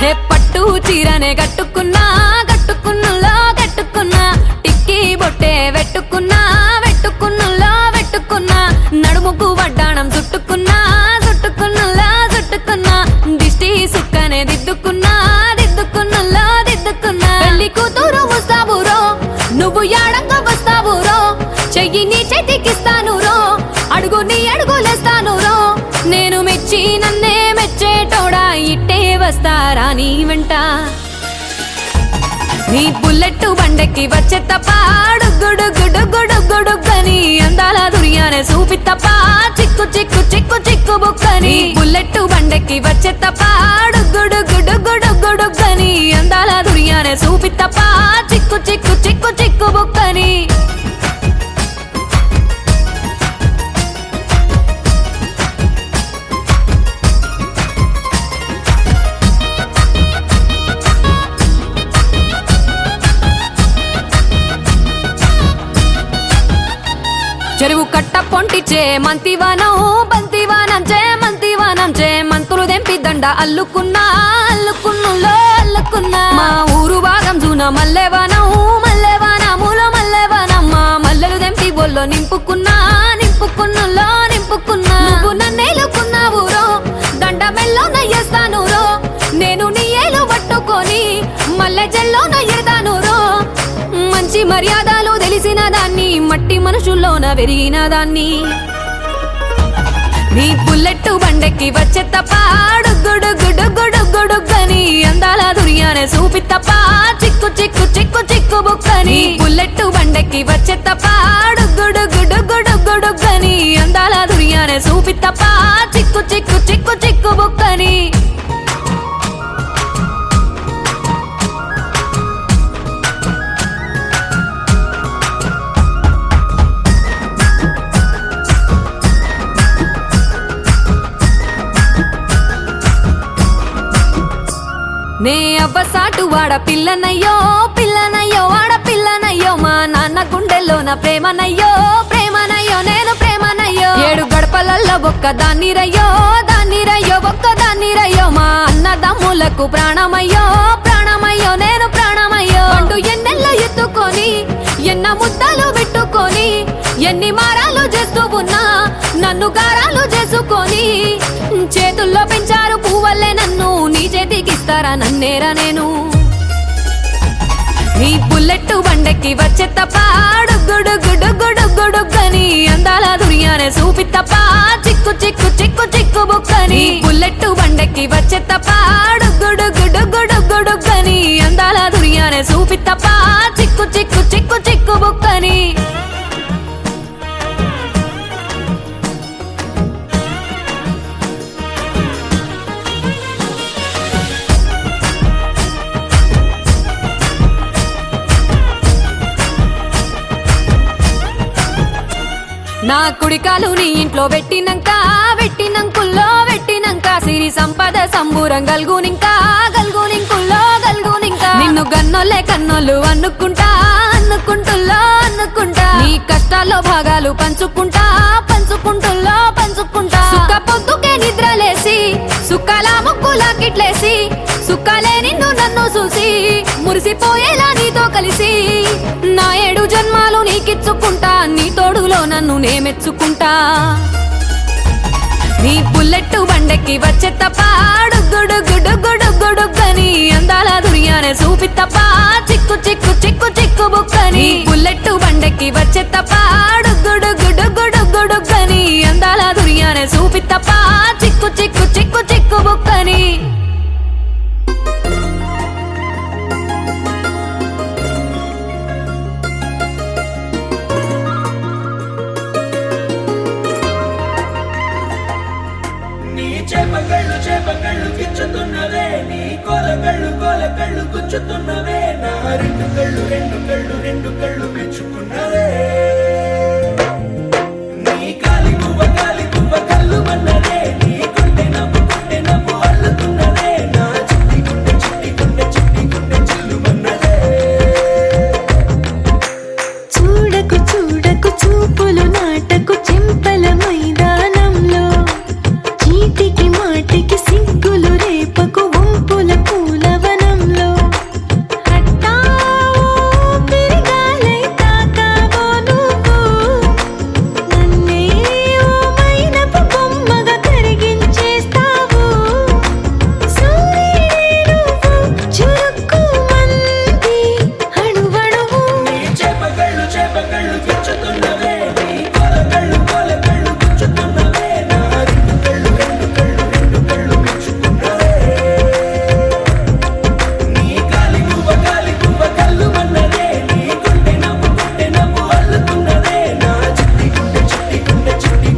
హే పట్టు చీరనే కట్టుకున్నా కట్టుకున్నులో కట్టుకున్నా టిక్కీ బొట్టే వెట్టుకున్నా వెట్టుకున్నులో వెట్టుకున్నా నడుముకు వడ్డాణం చుట్టుకున్నా చుట్టుకున్నులో చుట్టుకున్నా దిష్టి సుక్కనే దిద్దుకున్నా దిద్దుకున్నులో దిద్దుకున్నా పెళ్లి కూతురు ముస్తాబురో నువ్వు యాడంగా వస్తావురో చెయ్యి నీ చేతికిస్తాను రో అడుగు నీ అడుగులేస్తాను రో నేను మెచ్చి నన్నే మెచ్చేటోడా ఇట్టే వస్తారా నీ వెంట నీ బుల్లెట్ బండెక్కి వచ్చే తప్ప గుడుగుడుగుడుగుడుగుడుగని అందాల దుర్యానే చూపి తప్ప చిక్కు చిక్కు చిక్కు చిక్కు బుక్కని బుల్లెట్ బండెక్కి వచ్చే తప్ప గుడుగుడుగుడుగుడుగని అందాల దుర్యానే చూపి తప్ప చిక్కు చిక్కు చిక్కు చిక్కు బుక్కని చెరువు కట్ట పొంటిచే మంతివానం బంతివానం చే మంతివానం చే మంతులు దెంపి దండ అల్లుకున్నా అల్లుకున్నులో అల్లుకున్నా మా ఊరు భాగం జూన మల్లెవానం మల్లెవానములో మల్లెవానమ్మ మల్లెలు దెంపి బొల్లో నింపుకున్నా నింపుకున్నులో నింపుకున్నా నువ్వు నన్నేలుకున్నావు రో దండ మెల్లో నయ్యేస్తాను రో నేను నీ ఏలు పట్టుకొని మల్లె జల్లో నయ్యేదాను రో మంచి మర్యాదలు తెలిసిన దాన్ని మట్టి మనుషుల్లోన పెరిగిన దాన్ని నీ బుల్లెట్ బండెక్కి వచ్చే తప్ప గుడుగుడుగుడుగుడుగని అందాల దుర్యానే చూపి తప్ప చిక్కు చిక్కు చిక్కు చిక్కు బుక్కని బుల్లెట్ బండెక్కి వచ్చే తప్ప గుడుగుడుగుడుగుడుగని అందాల దుర్యానే చూపి తప్ప చిక్కు చిక్కు చిక్కు చిక్కు బుక్కని నే అవ్వసాటు వాడ పిల్లనయ్యో పిల్లనయ్యో వాడ పిల్లనయ్యో మా నాన్న గుండెల్లో నా ప్రేమనయ్యో ప్రేమనయ్యో నేను ప్రేమనయ్యో 7 గడపలల్లో ఒక్క దాన్నిరయ్యో దాన్నిరయ్యో ఒక్క దాన్నిరయ్యో మా అన్నదమ్ములకు ప్రాణమయ్యో ప్రాణమయ్యో నేను ప్రాణమయ్యో అంటూ ఎన్నెల్లో ఎత్తుకొని ఎన్న ముద్దలు పెట్టుకొని ఎన్ని మారాలు చేస్తూ ఉన్నా నన్ను గారాలు చేసుకొని చేతుల్లో పెంచారు పువ్వల్లే నన్ను నీ చేతికిస్తారా నన్నేరా నేను నీ బుల్లెట్ బండెక్కి వచ్చే తప్ప గుడుగుడుగుడుగుడుగని అందాల దుర్యానే చూపి తప్ప చిక్కు చిక్కు చిక్కు చిక్కు బుక్కని బుల్లెట్ బండెక్కి వచ్చే తప్ప గుడుగుడుగుడుగుడుగని అందాల దుర్యానే చూపి తప్ప చిక్కు చిక్కు చిక్కు చిక్కు బుక్కని నా కుడికాలు నీ ఇంట్లో పెట్టినంకుల్లో పెట్టినంక సిరి సంపద సంబూరం గల్గునింకా గల్గునింకుల్లో గల్గునింకా నిన్ను గన్నోళ్ళే కన్నోళ్ళు అనుకుంటుల్లో అనుకుంటా నీ కష్టాల్లో భాగాలు పంచుకుంటా పంచుకుంటుల్లో పంచుకుంటా సుఖ పొద్దుకే నిద్రలేసి సుఖాల ముక్కులా కిట్లేసి సుఖాలే నిన్ను నన్ను చూసి మురిసిపోయేలా నీతో కలిసి నా 7 జన్మాలు నీకిచ్చుకుంటా నీ తోడులో నన్ను నే మెచ్చుకుంటా నీ బుల్లెట్ బండెక్కి వచ్చే తప్ప గుడుగుడుగుడుగుడుగని అందాల దుర్యానే చూపి తప్ప చిక్కు చిక్కు చిక్కు చిక్కు బుక్కని బుల్లెట్ బండెక్కి వచ్చే తప్ప గుడుగుడుగుడుగుడుగని అందాల దుర్యానే చూపి తప్ప చిక్కు చిక్కు చిక్కు చిక్కు బుక్కని గుచ్చుతున్నవే నా రెండు కళ్ళు మెచ్చుకున్నవే నీ కాలి పువ్వ కళ్ళు మన్నదే నీ కొంటె నవ్వు అల్లుతున్నదే నా చిట్టి గుండె చిల్లు మన్నదే చూడకు చూపులు నాటకు చెంపల మైదానంలో చీటికి మాటికి సిగ్గులు రేపకు వంపుల పూలవనంలో హట్టావో పెరిగాలై తాకావో నువ్వు నన్నే ఓ మైనపు బొమ్మగా కరిగించేస్తావు సూర్యుడే నువ్వు చురుక్కు మంది అణువణువు చేపకళ్ళు గుచ్చుతున్నవే నీ కొలకళ్ళు గుచ్చుతున్నవే నా రెండు కళ్ళు మెచ్చుకున్నవే నీ కాలి పువ్వ కళ్ళు మన్నదే నీ కొంటె నవ్వు అల్లుతున్నదే నా చిట్టి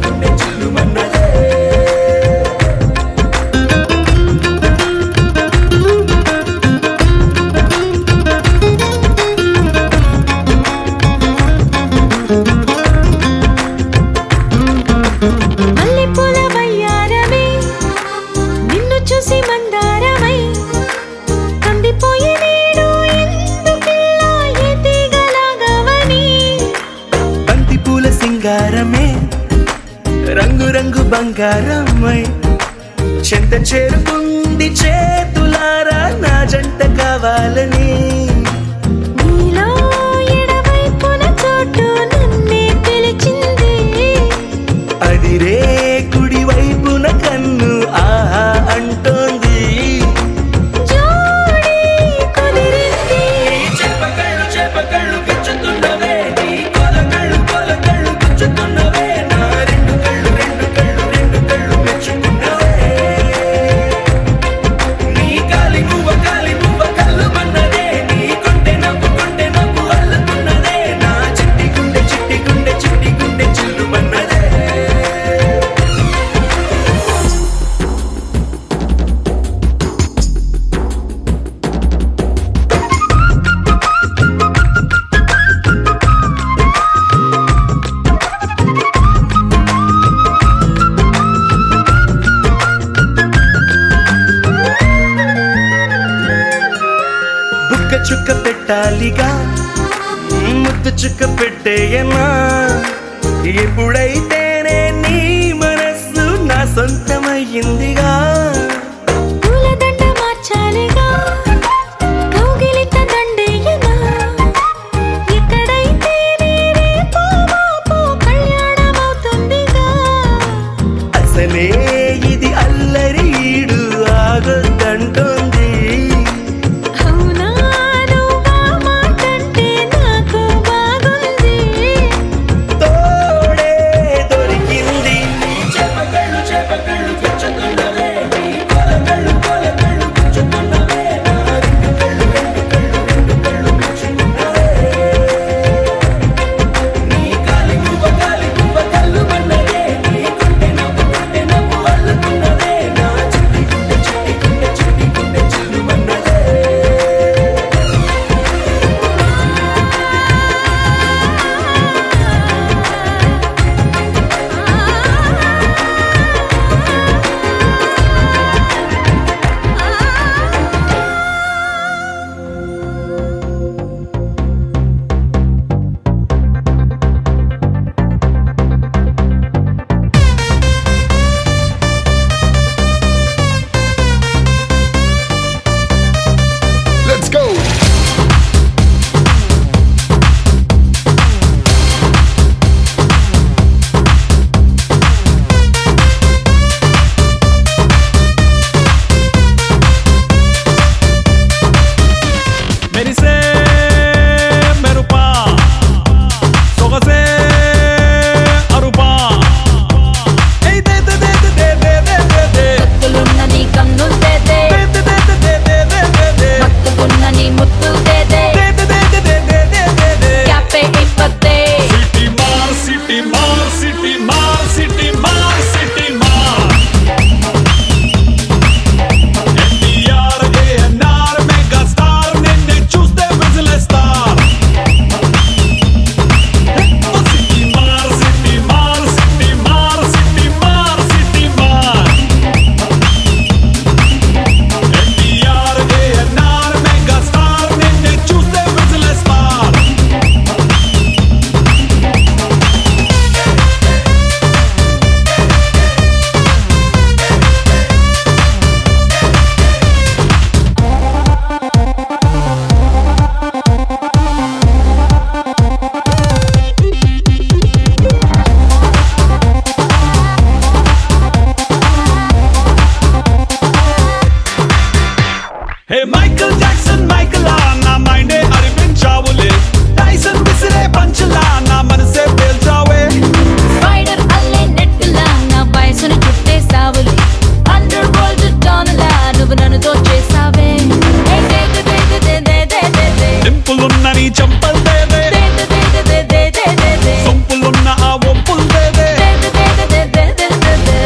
గుండె చిల్లు మన్నదే మల్లెపూల వయ్యారమే నిన్ను చూసి మందారమై కందిపోయి నేడు ఎందుకిల్లా ఏ తీగలాగవని బంతి పూల సింగారమే రంగు బంగారమై చెంత చేరుకుంది చేతులారా నా జంట కావాలని నీలో ఎడవైపున చోటు నన్నే పిలిచింది అదిరే కుడి వైపున కన్ను ఆహా అంటోంది జోడి కుదిరింది చేపకళ్ళు గుచ్చుతున్నవే నీ కొలకళ్ళు గుచ్చుతున్నవే నా రెండు కళ్ళు మెచ్చుకున్నవే నీ కాలి పువ్వ కళ్ళు మన్నదే నీ కొంటె నవ్వు అల్లుతున్నదే నా చిట్టి గుండె చిల్లు మన్నదే బుక్క చుక్క పెట్టాలిగా ముద్దు చుక్క పెట్టేయనా ఎప్పుడైతేనే నీ మనస్సు నా సొంతమయ్యిందిగా పూలదండ మార్చాలిగా కౌగిలిత దండేయనా ఎక్కడైతే రేపో మాపో కళ్యాణమవుతుందిగా అసలే ఇది అల్లరి ఈడు ఆగొద్దంటోంది అవునా నువ్వా మాటంటే నాకు బాగుంది తోడే దొరికింది చేపకళ్ళు గుచ్చుతున్నవే నీ కొలకళ్ళు గుచ్చుతున్నవే నా రెండు కళ్ళు మెచ్చుకున్నవే నీ కాలి పువ్వ కళ్ళు మన్నదే నీ కొంటె నవ్వు హే మైకల్ జాక్సన్ మైకలా నా మైండే అరిపించావులే టైసన్ విసిరే పంచలా నా మనసే పేల్చావే స్పైడర్ అల్లే నెట్టులా నా వయసును చుట్టేసావులే అండర్ వరల్డ్ డాన్లా నువ్వు నన్ను దోచేసావే డింపులున్న నీ చంపల్ దేదే సొంపులున్న ఆ ఒంపుల్ దేదే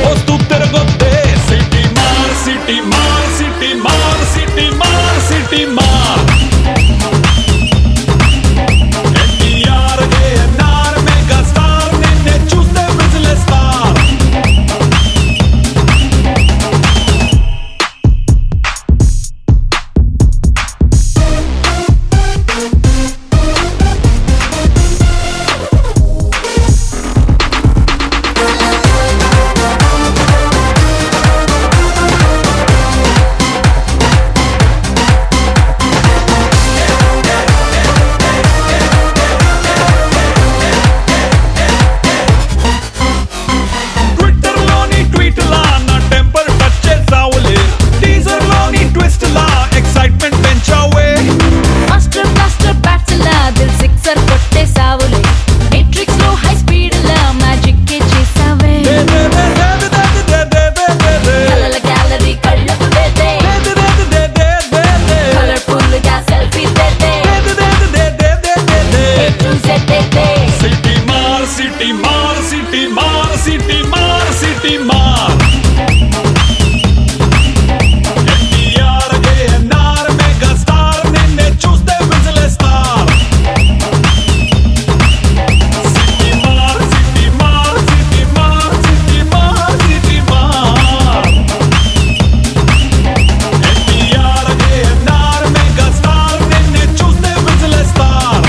వస్తూ తిరగొద్దే సిటీ మార్ సిటీ మార్ సిటీ మార్ సిటీ మార్ సిటీ మార్ ఎన్టీఆర్ ఏఎన్ఆర్ మెగా స్టార్ నిన్నే చూస్తే విజిలేస్తార్ ట్విట్టర్ లోని ట్వీట్ లా నా టెంపర్ టచ్ చేసావులే టీజర్ లోని ట్విస్ట్ లా ఎక్సైట్మెంట్ పెంచావే మాస్టర్ బ్లాస్టర్ బ్యాట్స్లా దిల్ సిక్సర్ కొట్టేసావులే మెట్రిక్స్ లో హై స్పీడ్ లా మ్యాజిక్ కే చేసావే కలల గ్యాలరీ కళ్ళకు దేదే కలర్ఫుల్ గా సెల్ఫీ దేదే సిటీ మార్ సిటీ మార్ సిటీ మార్ సిటీ మార్ సిటీ మార్ ఎన్టీఆర్ ఏఎన్ఆర్ మెగా స్టార్ నిన్నే చూస్తే విజిలేస్తార్ సిటీ మార్ సిటీ మార్ సిటీ మార్ సిటీ మార్ సిటీ మార్ ఎన్టీఆర్ ఏఎన్ఆర్ మెగా స్టార్ నిన్నే చూస్తే విజిలేస్తార్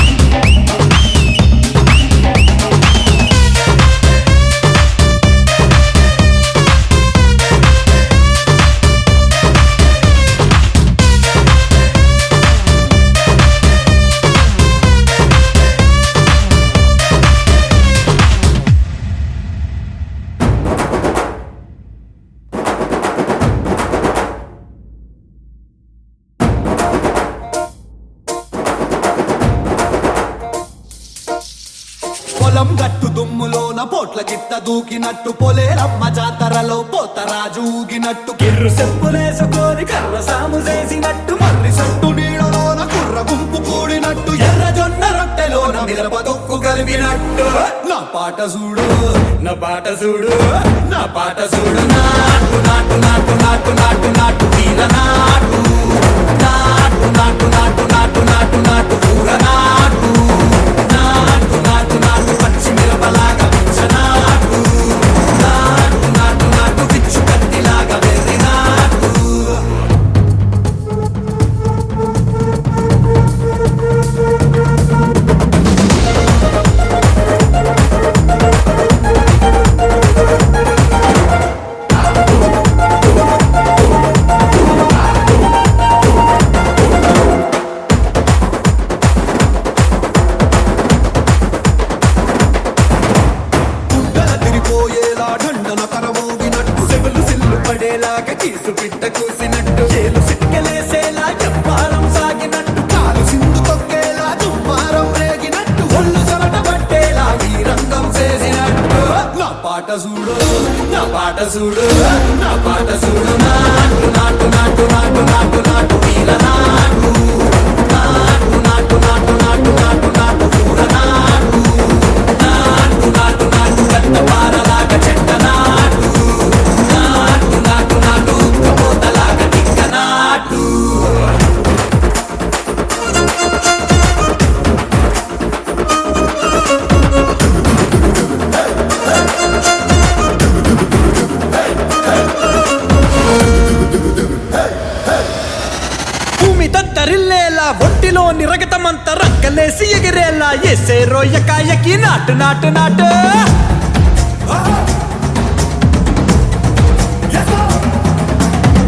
పొలం గట్టు దుమ్ములోన పోట్ల గిట్ట దూకినట్టు పొలేరమ్మ జాతరలో పోతరాజు ఊగినట్టు కిర్రు చెప్పులేసుకొని కర్ర సాము చేసినట్టు మర్రి సట్టు నీడలోన కుర్ర గుంపు కూడినట్టు ఎర్ర జొన్న రొట్టెలోన మిరప దొక్కు కలిపినట్టు నా పాట చూడు నా పాట చూడు నా పాట చూడు నాటు నాటు నాటు నాటు నాటు నాటు వీర నాటు నాటు నాటు నాటు నాటు నాటు నాటు ఊర నాటు నాటు నాటు నాటు పచ్చి మిరపలాగా పిచ్చనాటు నాటు నాటు నాటు పిచ్చు కత్తిలాగా వెర్రి నాటు గుడ్డల తిరిపోయేలా ఢండన కరమోగినట్టు సెవెలు సిల్లు పడేలాగా కీసు పిట్ట కూసినట్టు ఏలు సిక్కలేసేలా చెప్పారం సాగినట్టు కాలు సింధు తొక్కేలా దుమ్మారం రేగినట్టు ఒళ్ళు చెమట పట్టేలా ఈ రంగం చేసినట్టు నా పాట చూడు నా పాట చూడు నా పాట చూడు నాటు నాటు నాటు నాటు నాటు నాటు వీర నాటు నాటు నాటు నాటు నాటు నాటు నాటు ఊర నాటు నాటు నాటు నాటు గట్ట పారలాగా చెట్ట నాటు నాటు నాటు నాటు కబోతలాగా టిక్క నాటు భూమి తత్తరిల్లేలా ఒంటిలోని రగతమంతా రక్కలేసి ఎగిరేలా ఎసే రోయకాయకి నాటు నాటు నాటు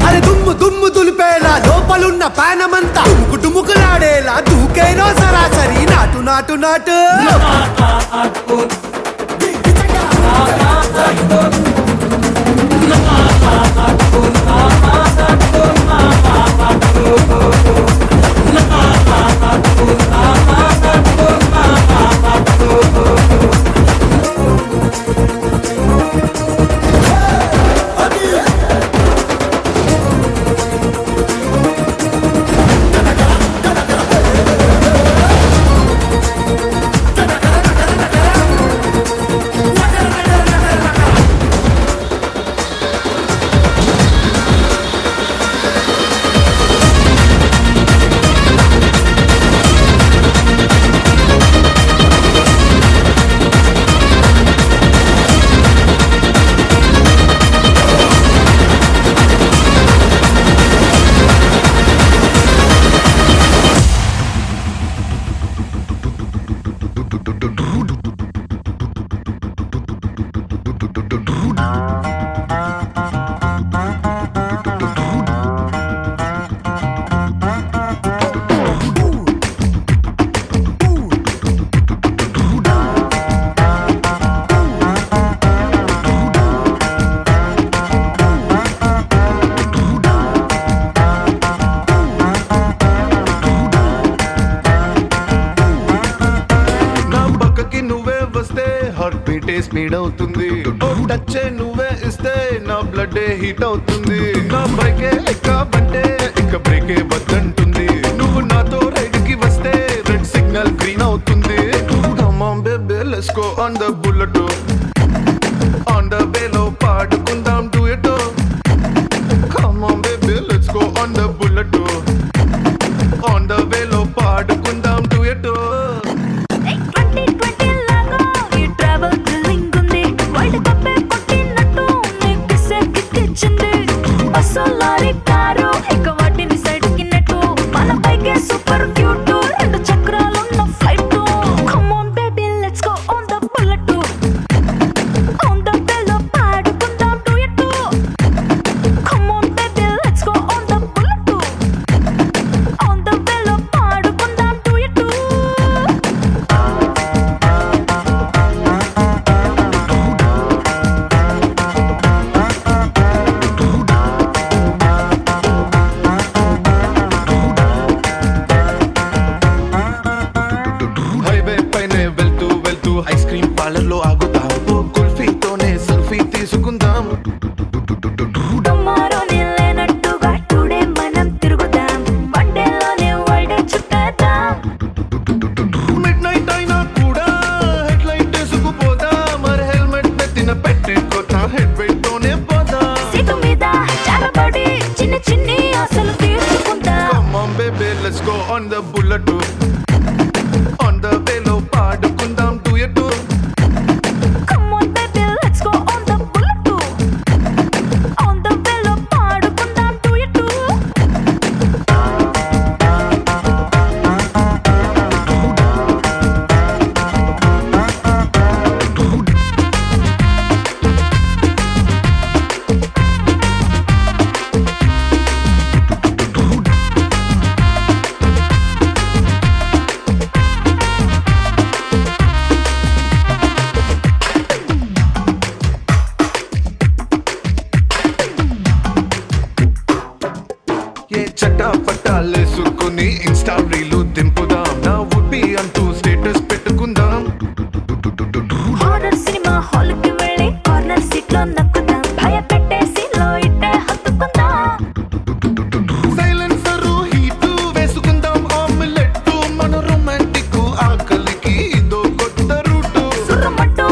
అరే దుమ్ము దుమ్ము దులిపేలా లోపలున్న పానమంతా డుముకులాడేలా దూకేనో సరాసరి నాటు నాటు నాటు నాటు నా పక్కకి నువ్వే వస్తే హార్ట్ బీటే స్పీడ్ అవుతుంది టచ్ నువ్వే ఇస్తే నా బ్లడ్ హీట్ అవుతుంది నా బైకే ఎక్కబంటే ఇక బ్రేకే వద్దంటుంది నువ్వు నాతో రైడ్ కి వస్తే రెడ్ సిగ్నల్ గ్రీన్ అవుతుంది Come on baby let's go on the bullet on the way లో పాడుకుందాం duet Come on baby let's go on the bullet on the way లో పాడుకుందాం duet 2020 లాగా ఈ ట్రావెల్ థ్రిల్లింగ్ ఉంది వరల్డ్ కప్ కొట్టినట్టు నీకు సెక్కిచ్చింది బస్సు లారీ కారు ఇక వాటిని సైడ్ కిన్నట్టు మన బైకే సూపర్ క్యూట్ రెండు చక్రాలున్న flight come on baby let's go on the bullet on the bell పాడుకుందాం duet come on baby let's go on the bullet on the bell పాడుకుందాం duet highway పైనే వెళ్తూ వెళ్తూ ఐస్ క్రీమ్ పార్లర్ లో ఆగుతాం కుల్ఫీతోనే selfie తీసుకుందాం టుమారోనే లేనట్టుగా టుడే మనం తిరుగుదాం one డేలోనే world చుట్టేద్దాం mid night అయినా కూడా హెడ్ లైట్ వేసుకుపోదా మరి హెల్మెట్ నెత్తిన పెట్టుకోతా హెడ్ వెయిట్ తోనే పోదా సీటు మీద చాలబడి చిన్న చిన్ని ఆశలు తీర్చుకుందాం Come on baby let's go on the bullet on the way లో పాడుకుందాం duet come on baby let's go on the bullet on the way లో పాడుకుందాం డ్యూయట్ ఏ చట్టా పట్టాలేసుకుని ఇన్స్టా రీలు దింపుదాం నా వుడ్బి అంటూ స్టేటస్ పెట్టుకుందాం హారర్ సినిమా హాల్ కి వెళ్ళి corner seat లో నక్కుదాం భయపెట్టేసి లో ఇట్టే హత్తుకుందాం సైలెన్సర్ హీట్ వేసుకుందాం ఆమ్లెట్ మన రొమాంటిక్ ఆకలికి ఇదో కొత్త రూట్ సుర్రమంటూ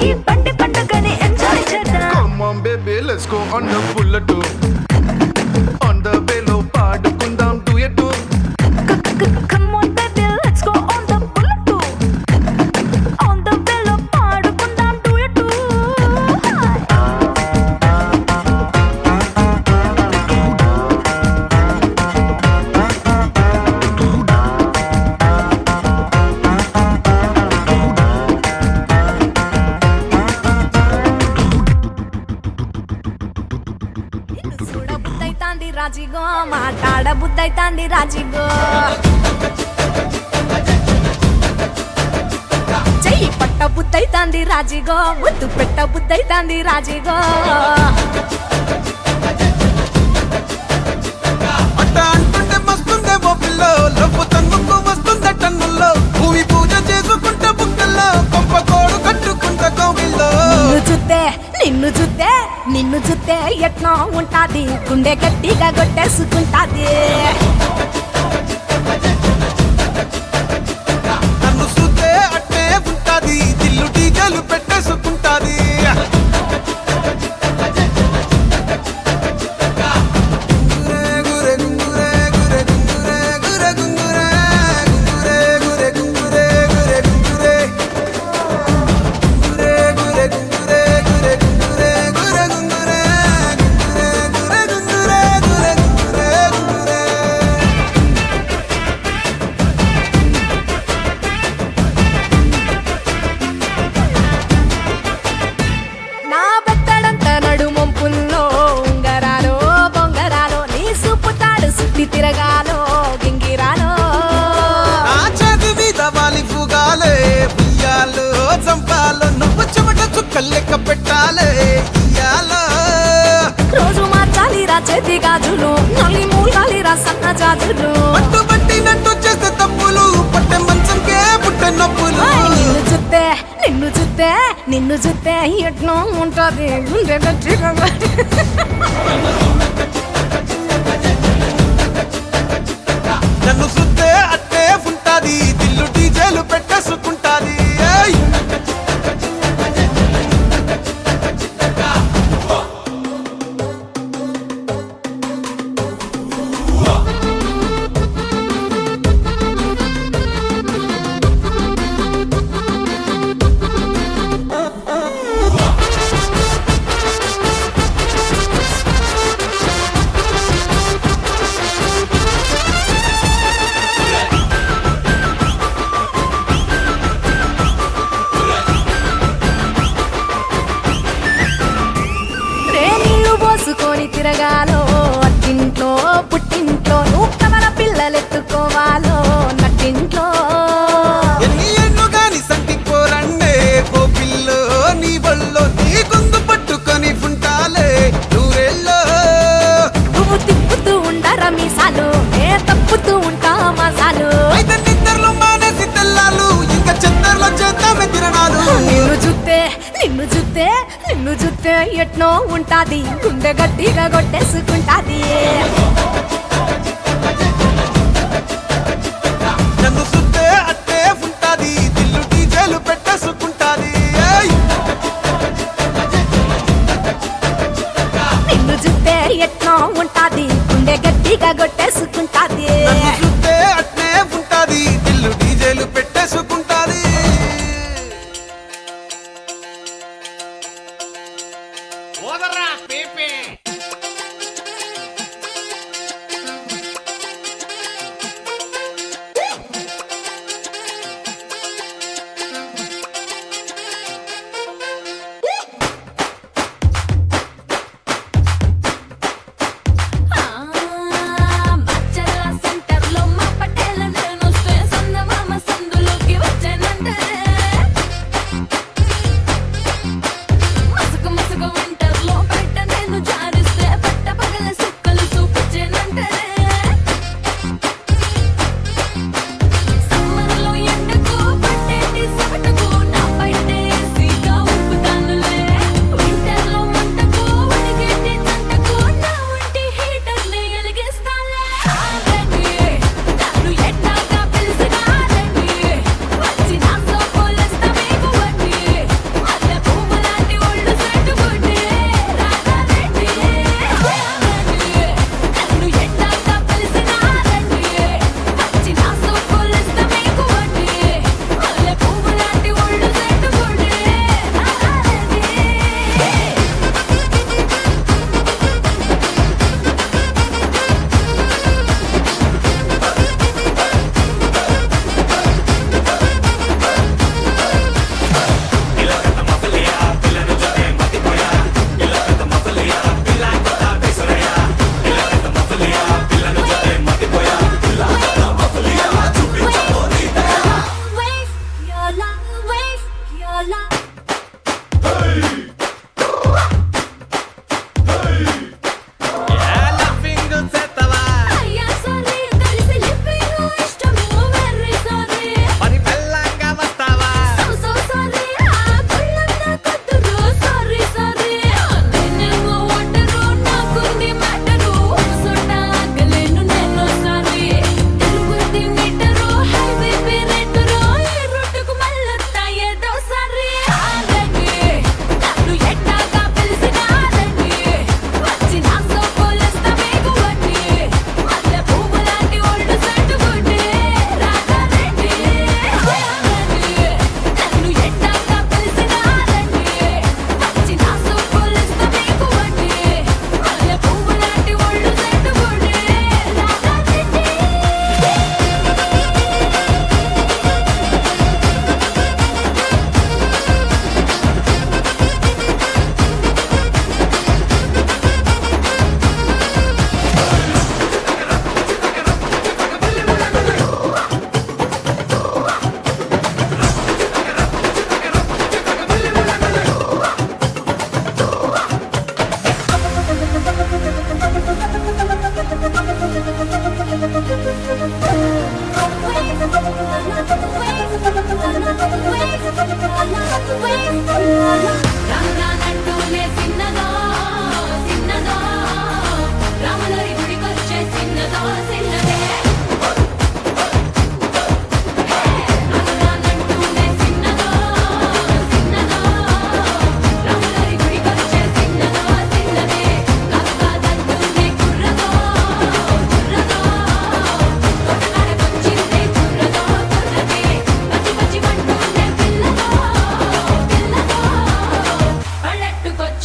ఈ బండి పండుగని ఎంజాయ్ చేద్దాం Come on baby let's go on the bullet on the way లో పాడుకుందాం duet come on baby let's go on the bullet on the way లో పాడుకుందాం డ్యూయట్ చూడ బుద్ధైతాంది రాజిగో మాట్లాడ బుద్ధైతాంది రాజిగో చెయ్యి పట్ట బుద్ధైతాంది రాజిగో ముద్దు పెట్ట బుద్ధైతాంది రాజిగో అట్ట అంటుంటే మస్తుందేమో పిల్లో లవ్వు తన్నుకు వస్తుంద టన్నుల్లో భూమి పూజ చేసుకుంటే బుక్కల్లో కొంప కోడు కట్టుకుంట కోవిల్లో నిన్ను చూస్తే ఎట్నో ఉంటాది గుండె గట్టిగా కొట్టేసుకుంటాది నన్ను చూస్తే అట్టే ఉంటాది దిల్లు టీగలు పెట్టేసుకుంటాది గురే గురే గుంగురే గురే గుంగురే గురే గుంగురే గురే గురే గుంగురే గురే గుంగురే గురే గురే గుంగురే గురే గుంగురే గురే గుంగురే గురే గురే గుంగురే గురే గుంగురే చంపాలో నువ్వు చెమట చుక్కలు లెక్క పెట్టాలే ఇయ్యాలో. రోజు మార్చాలి రా చేతి గాజులు నల్లి మూలాలి రా సన్న జాజులు పట్టుబట్టినట్టు చేస్తే తప్పులు పట్టే మంచంకే పుట్టే నొప్పులు. నిన్ను చూస్తే ఎట్నో ఉంటది గుండె గట్టిగా నన్ను సుత్తే అట్టే ఉంటాది దిల్లు డీజేలు పెట్టేసుకుంటాది. ఏయ్! నీళ్లు పోసుకొని తిరగాలో అట్టింట్లో పుట్టింట్లో నువ్వు కమల పిల్లలెత్తుకోవాలో నట్టింట్లో. ఎన్ని ఎన్ను గాని సంటిపోరండే కోపిల్లో నీ బల్లో నీ గొంతు పట్టుకొని ఉంటాలే నూరేళ్ళో. నువ్వు తిప్పుతూ ఉండరా మీసాలు ఏ తప్పుతూ ఉంటా మసాలు. అయితే నిద్రలో మానేసి తెల్లాలు ఇంకా చెత్తర్లో చేద్దామే తిరణాలు. నిన్ను చూస్తే ఎట్నో ఉంటాది గుండె గట్టిగా కొట్టేసుకుంటాది. నన్ను సుత్తే అట్టే ఉంటాది దిల్లు డీజేలు పెట్టేసుకుంటాది. ఏయ్! నిన్ను చూస్తే ఎట్నో ఉంటాది గుండె గట్టిగా కొట్టేసుకుంటాది. నన్ను సుత్తే అట్నే ఉంటాది దిల్లు డీజేలు పెట్టేసుకుంటాది. మచ్చల సెంటర్లో మా పటేల నేనొస్తే సందమామ సందులోకి వచ్చానంటే మసుకు మసుకు వింటర్లో బయట నేను జారి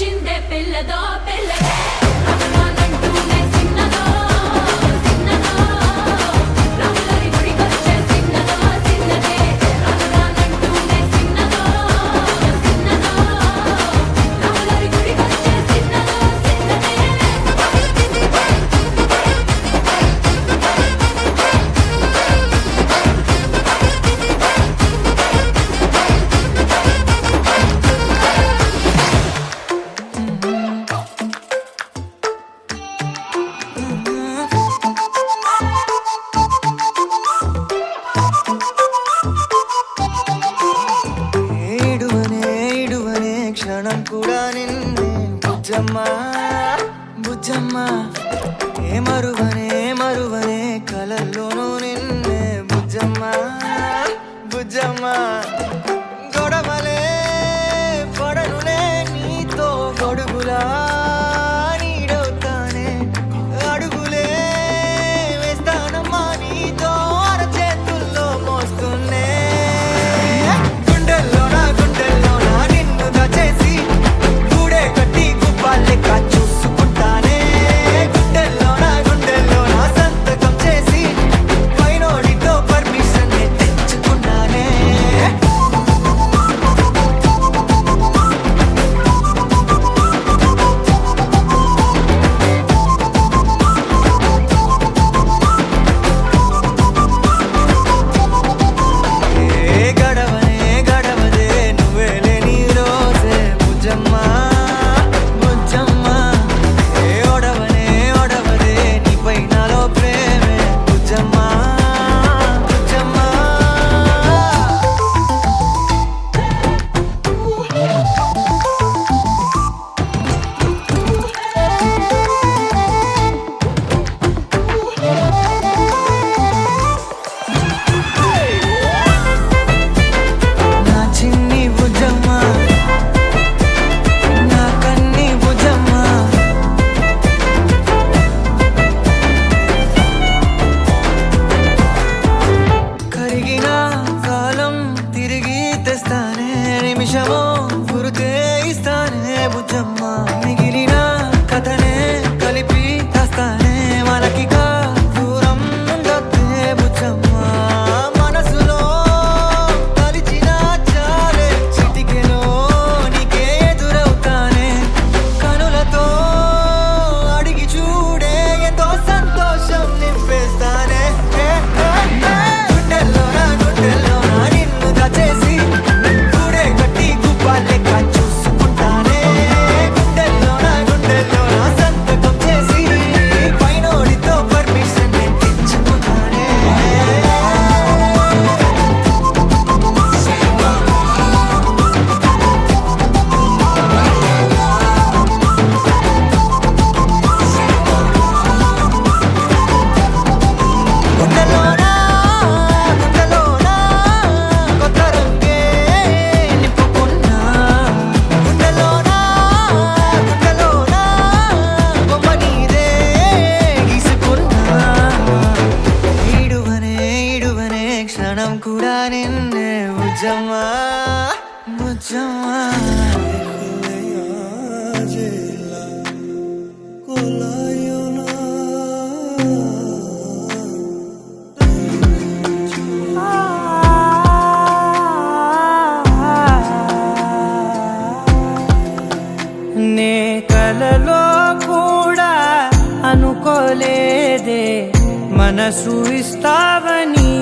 వచ్చిందే పిల్లదో పిల్లదే రానంటూనే చిన్నదో చిన్నదో రాములరి గుడికొచ్చే చిన్నదో చిన్నదే రానంటూనే చిన్నదో చిన్నదో రాములరి గుడికొచ్చే చిన్నదో చిన్నదే ఇడువనే క్షణం కూడా నిన్నే బుజ్జమ్మా బుజ్జమ్మా మరువనే కలల్లోనూ నిన్నే బుజ్జమ్మా బుజ్జమ్మా గొడవలే పడనులే నీతో గొడుగులా నీడవుతానే అడుగులే వేస్తానమ్మా నీతో అరచేతుల్లో మోస్తున్నే గుండెల్లోనా నిన్ను దాచేసి గూడే కట్టి గుప్పాలెక్క చూసుకుంటానే గుండెల్లోనా సంతకం చేసి పైనోడితో పర్మిషన్ తెచ్చుకున్నానే గడవదే నువ్వే లేని రోజే బుజ్జమ్మా బుజ్జమ్మా ఒడవదే నీపై నాలో ప్రేమే బుజ్జమ్మా బుజ్జమ్మా నా చిన్ని బుజ్జమ్మా నా కన్ని బుజ్జమ్మా కరిగిన కాలం తిరిగి తెస్తానే నిమిషమో గురుతే ఇస్తానే బుజ్జమ్మా మిగిలిన కథనే కలిపి తెస్తానే మనకిగా దూరం ఉండొద్దే బుజ్జమ్మా మనసులో కలిచిన చాలే చిటికెలో నీకే ఎదురవుతానే కనులతో అడిగి చూడే ఎంతో సంతోషం నింపేస్తానే గుండెల్లోనా నిన్ను దాచేసి గూడే కట్టి గుప్పాలెక్క చూసుకుంటానే గుండెల్లోనా సంతకం చేసి పైనోడితో పర్మిషన్ తెచ్చుకున్నానే గుండెల్లోనా కొత్త రంగే నింపుకున్నా గుండెల్లోనా బొమ్మ నీదే గీసుకున్నా ఇడువనే క్షణం కూడా నిన్నే బుజ్జమ్మా బుజ్జమ్మా నే కలలో కూడా అనుకోలేదే మనసు ఇస్తావని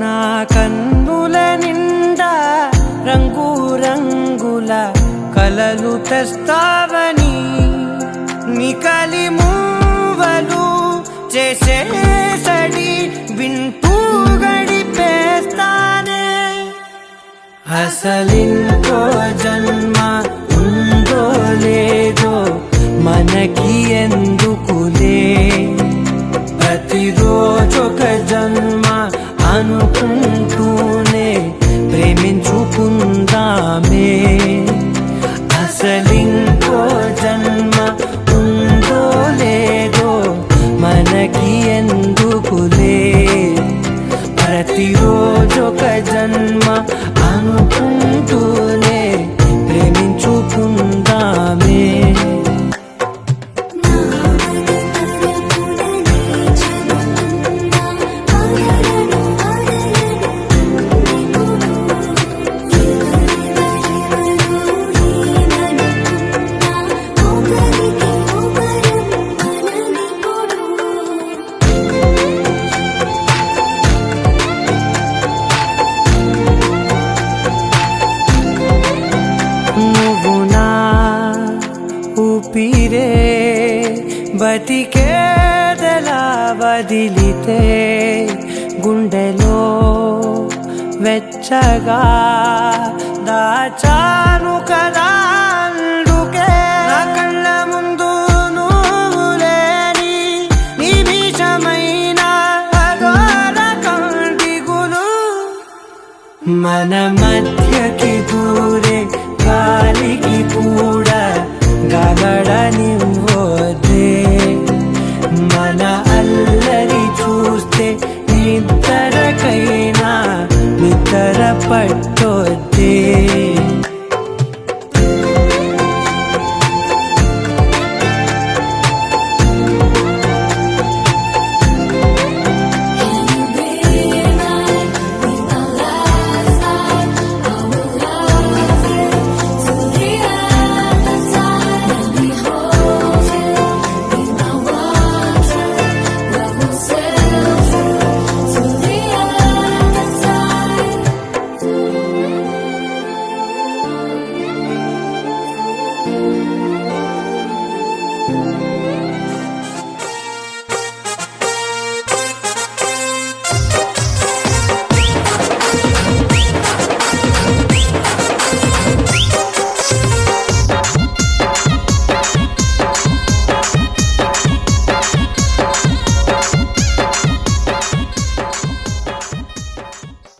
నా కన్నుల నిండా రంగు రంగుల కలలు తెస్తావని నికలి మూవలు చేసేసడి వింటూ గడిపేస్తానే అసలింకో జన్మ ఉందో లేదో మనకి ఎందుకులే ప్రతిరోజొక జన్మ అనుకుంటూనే ప్రేమించుకుందామే అసలింకో జన్మ ఉందో లేదో మనకి ఎందుకులే ప్రతిరోజొక జన్మ అనుకుంటూనే ప్రేమించుకుందామే బతికేదెలా వదిలితే గుండెలో వెచ్చగా దాచాను కదా అందుకే నా కళ్ళ ముందు నువ్వు లేని నిమిషమైన అఘోర కంటిగులు మన మధ్య